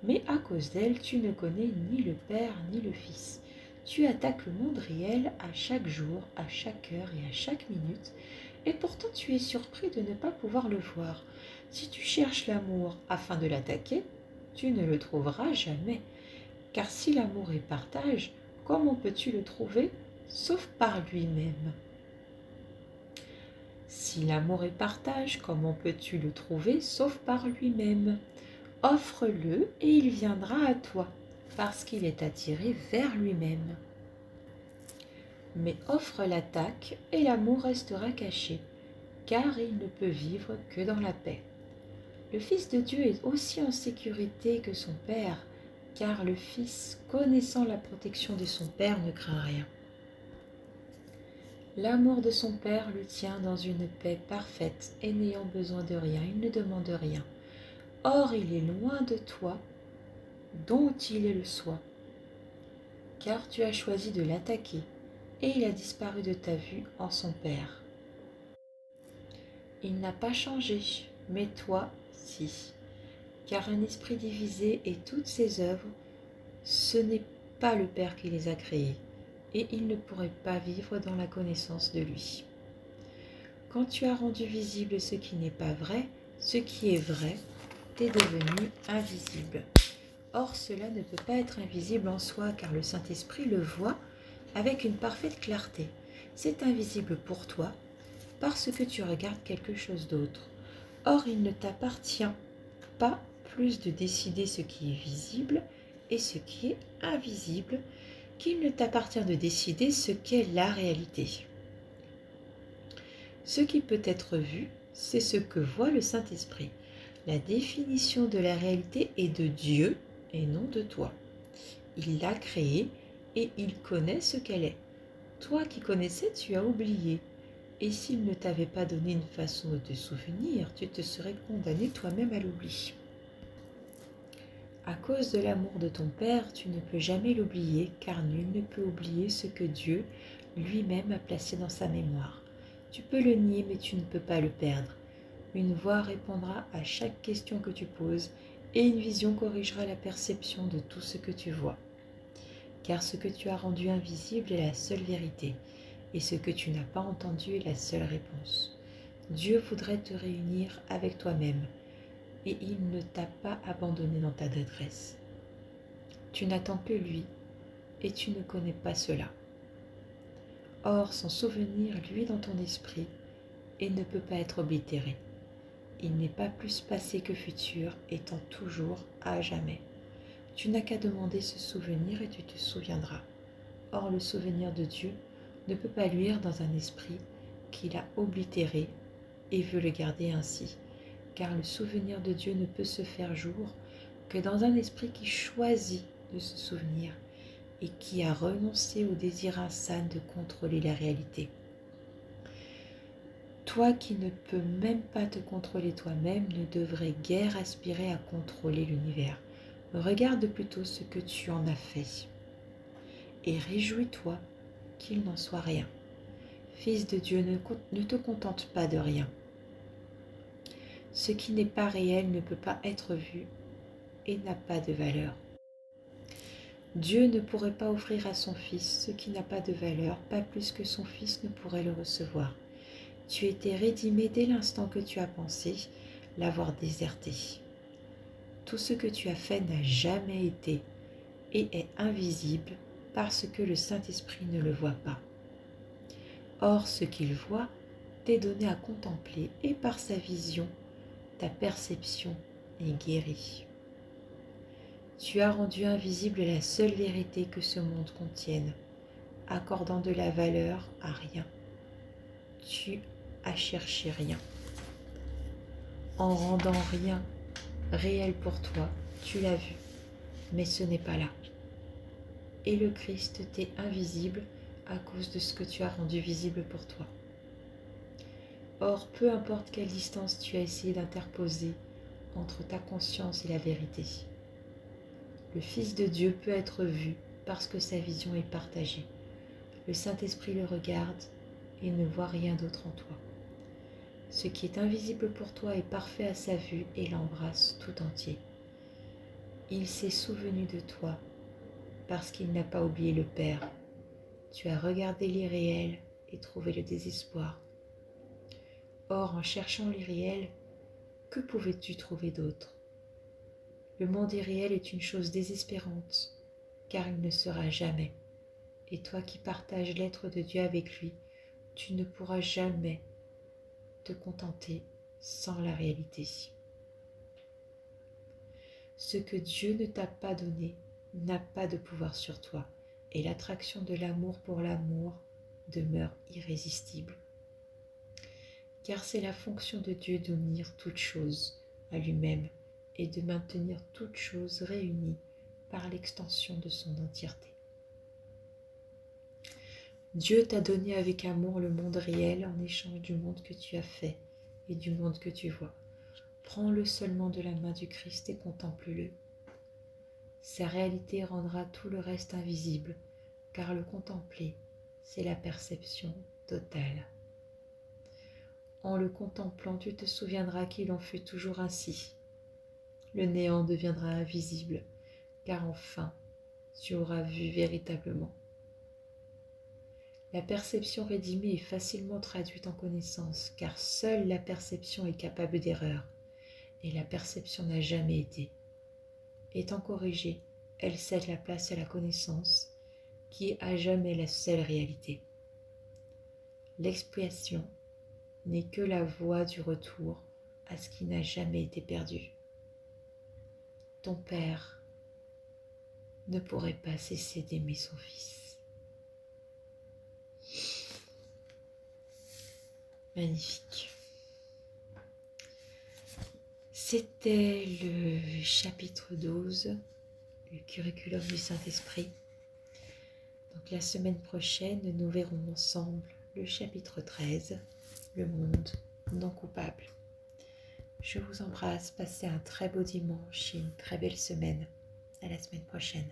Mais à cause d'elles, tu ne connais ni le Père ni le Fils. Tu attaques le monde réel à chaque jour, à chaque heure et à chaque minute, et pourtant tu es surpris de ne pas pouvoir le voir. Si tu cherches l'amour afin de l'attaquer, tu ne le trouveras jamais. Car si l'amour est partage, comment peux-tu le trouver, sauf par lui-même? Si l'amour est partage, comment peux-tu le trouver, sauf par lui-même? Offre-le et il viendra à toi, parce qu'il est attiré vers lui-même. mais offre l'attaque et l'amour restera caché, car il ne peut vivre que dans la paix. Le Fils de Dieu est aussi en sécurité que son Père, car le Fils, connaissant la protection de son Père, ne craint rien. L'amour de son Père le tient dans une paix parfaite et n'ayant besoin de rien, il ne demande rien. Or, il est loin de toi, dont il est le soi, car tu as choisi de l'attaquer, et il a disparu de ta vue en son Père. Il n'a pas changé, mais toi, si. Car un esprit divisé et toutes ses œuvres, ce n'est pas le Père qui les a créées, et il ne pourrait pas vivre dans la connaissance de lui. Quand tu as rendu visible ce qui n'est pas vrai, ce qui est vrai t'est devenu invisible. Or, cela ne peut pas être invisible en soi, car le Saint-Esprit le voit avec une parfaite clarté. C'est invisible pour toi, parce que tu regardes quelque chose d'autre. Or, il ne t'appartient pas plus de décider ce qui est visible et ce qui est invisible qu'il ne t'appartient de décider ce qu'est la réalité. Ce qui peut être vu, c'est ce que voit le Saint-Esprit. La définition de la réalité est de Dieu et non de toi. Il l'a créée et il connaît ce qu'elle est. Toi qui connaissais, tu as oublié. Et s'il ne t'avait pas donné une façon de te souvenir, tu te serais condamné toi-même à l'oubli. À cause de l'amour de ton Père, tu ne peux jamais l'oublier, car nul ne peut oublier ce que Dieu lui-même a placé dans sa mémoire. Tu peux le nier, mais tu ne peux pas le perdre. Une voix répondra à chaque question que tu poses, et une vision corrigera la perception de tout ce que tu vois. Car ce que tu as rendu invisible est la seule vérité, et ce que tu n'as pas entendu est la seule réponse. Dieu voudrait te réunir avec toi-même, et il ne t'a pas abandonné dans ta détresse. Tu n'attends que lui, et tu ne connais pas cela. Or, son souvenir luit dans ton esprit, et ne peut pas être oblitéré. Il n'est pas plus passé que futur, étant toujours à jamais. Tu n'as qu'à demander ce souvenir et tu te souviendras. Or, le souvenir de Dieu ne peut pas luire dans un esprit qu'il a oblitéré et veut le garder ainsi, car le souvenir de Dieu ne peut se faire jour que dans un esprit qui choisit de se souvenir et qui a renoncé au désir insane de contrôler la réalité. Toi qui ne peux même pas te contrôler toi-même ne devrais guère aspirer à contrôler l'univers. Regarde plutôt ce que tu en as fait et réjouis-toi qu'il n'en soit rien. Fils de Dieu, ne te contente pas de rien. Ce qui n'est pas réel ne peut pas être vu et n'a pas de valeur. Dieu ne pourrait pas offrir à son Fils ce qui n'a pas de valeur, pas plus que son Fils ne pourrait le recevoir. Tu étais rédimé dès l'instant que tu as pensé l'avoir déserté. Tout ce que tu as fait n'a jamais été et est invisible parce que le Saint-Esprit ne le voit pas. Or, ce qu'il voit t'est donné à contempler et par sa vision, ta perception est guérie. Tu as rendu invisible la seule vérité que ce monde contienne, accordant de la valeur à rien. Tu as cherché rien. En rendant rien réel pour toi, tu l'as vu, mais ce n'est pas là. Et le Christ t'est invisible à cause de ce que tu as rendu visible pour toi. Or, peu importe quelle distance tu as essayé d'interposer entre ta conscience et la vérité, le Fils de Dieu peut être vu parce que sa vision est partagée. Le Saint-Esprit le regarde et ne voit rien d'autre en toi. Ce qui est invisible pour toi est parfait à sa vue et l'embrasse tout entier. Il s'est souvenu de toi parce qu'il n'a pas oublié le Père. Tu as regardé l'irréel et trouvé le désespoir. Or, en cherchant l'irréel, que pouvais-tu trouver d'autre? Le monde irréel est une chose désespérante, car il ne sera jamais. Et toi qui partages l'être de Dieu avec lui, tu ne pourras jamais te contenter sans la réalité. Ce que Dieu ne t'a pas donné n'a pas de pouvoir sur toi, et l'attraction de l'amour pour l'amour demeure irrésistible. Car c'est la fonction de Dieu d'unir toutes choses à lui-même et de maintenir toutes choses réunies par l'extension de son entièreté. Dieu t'a donné avec amour le monde réel en échange du monde que tu as fait et du monde que tu vois. Prends-le seulement de la main du Christ et contemple-le. Sa réalité rendra tout le reste invisible, car le contempler, c'est la perception totale. En le contemplant, tu te souviendras qu'il en fut toujours ainsi. Le néant deviendra invisible, car enfin, tu auras vu véritablement. La perception rédimée est facilement traduite en connaissance, car seule la perception est capable d'erreur, et la perception n'a jamais été. Étant corrigée, elle cède la place à la connaissance, qui est à jamais la seule réalité. L'expiation n'est que la voie du retour à ce qui n'a jamais été perdu. Ton Père ne pourrait pas cesser d'aimer son Fils. Magnifique. C'était le chapitre 12, le curriculum du Saint-Esprit. Donc la semaine prochaine, nous verrons ensemble le chapitre 13, le monde non coupable. Je vous embrasse, passez un très beau dimanche et une très belle semaine. À la semaine prochaine.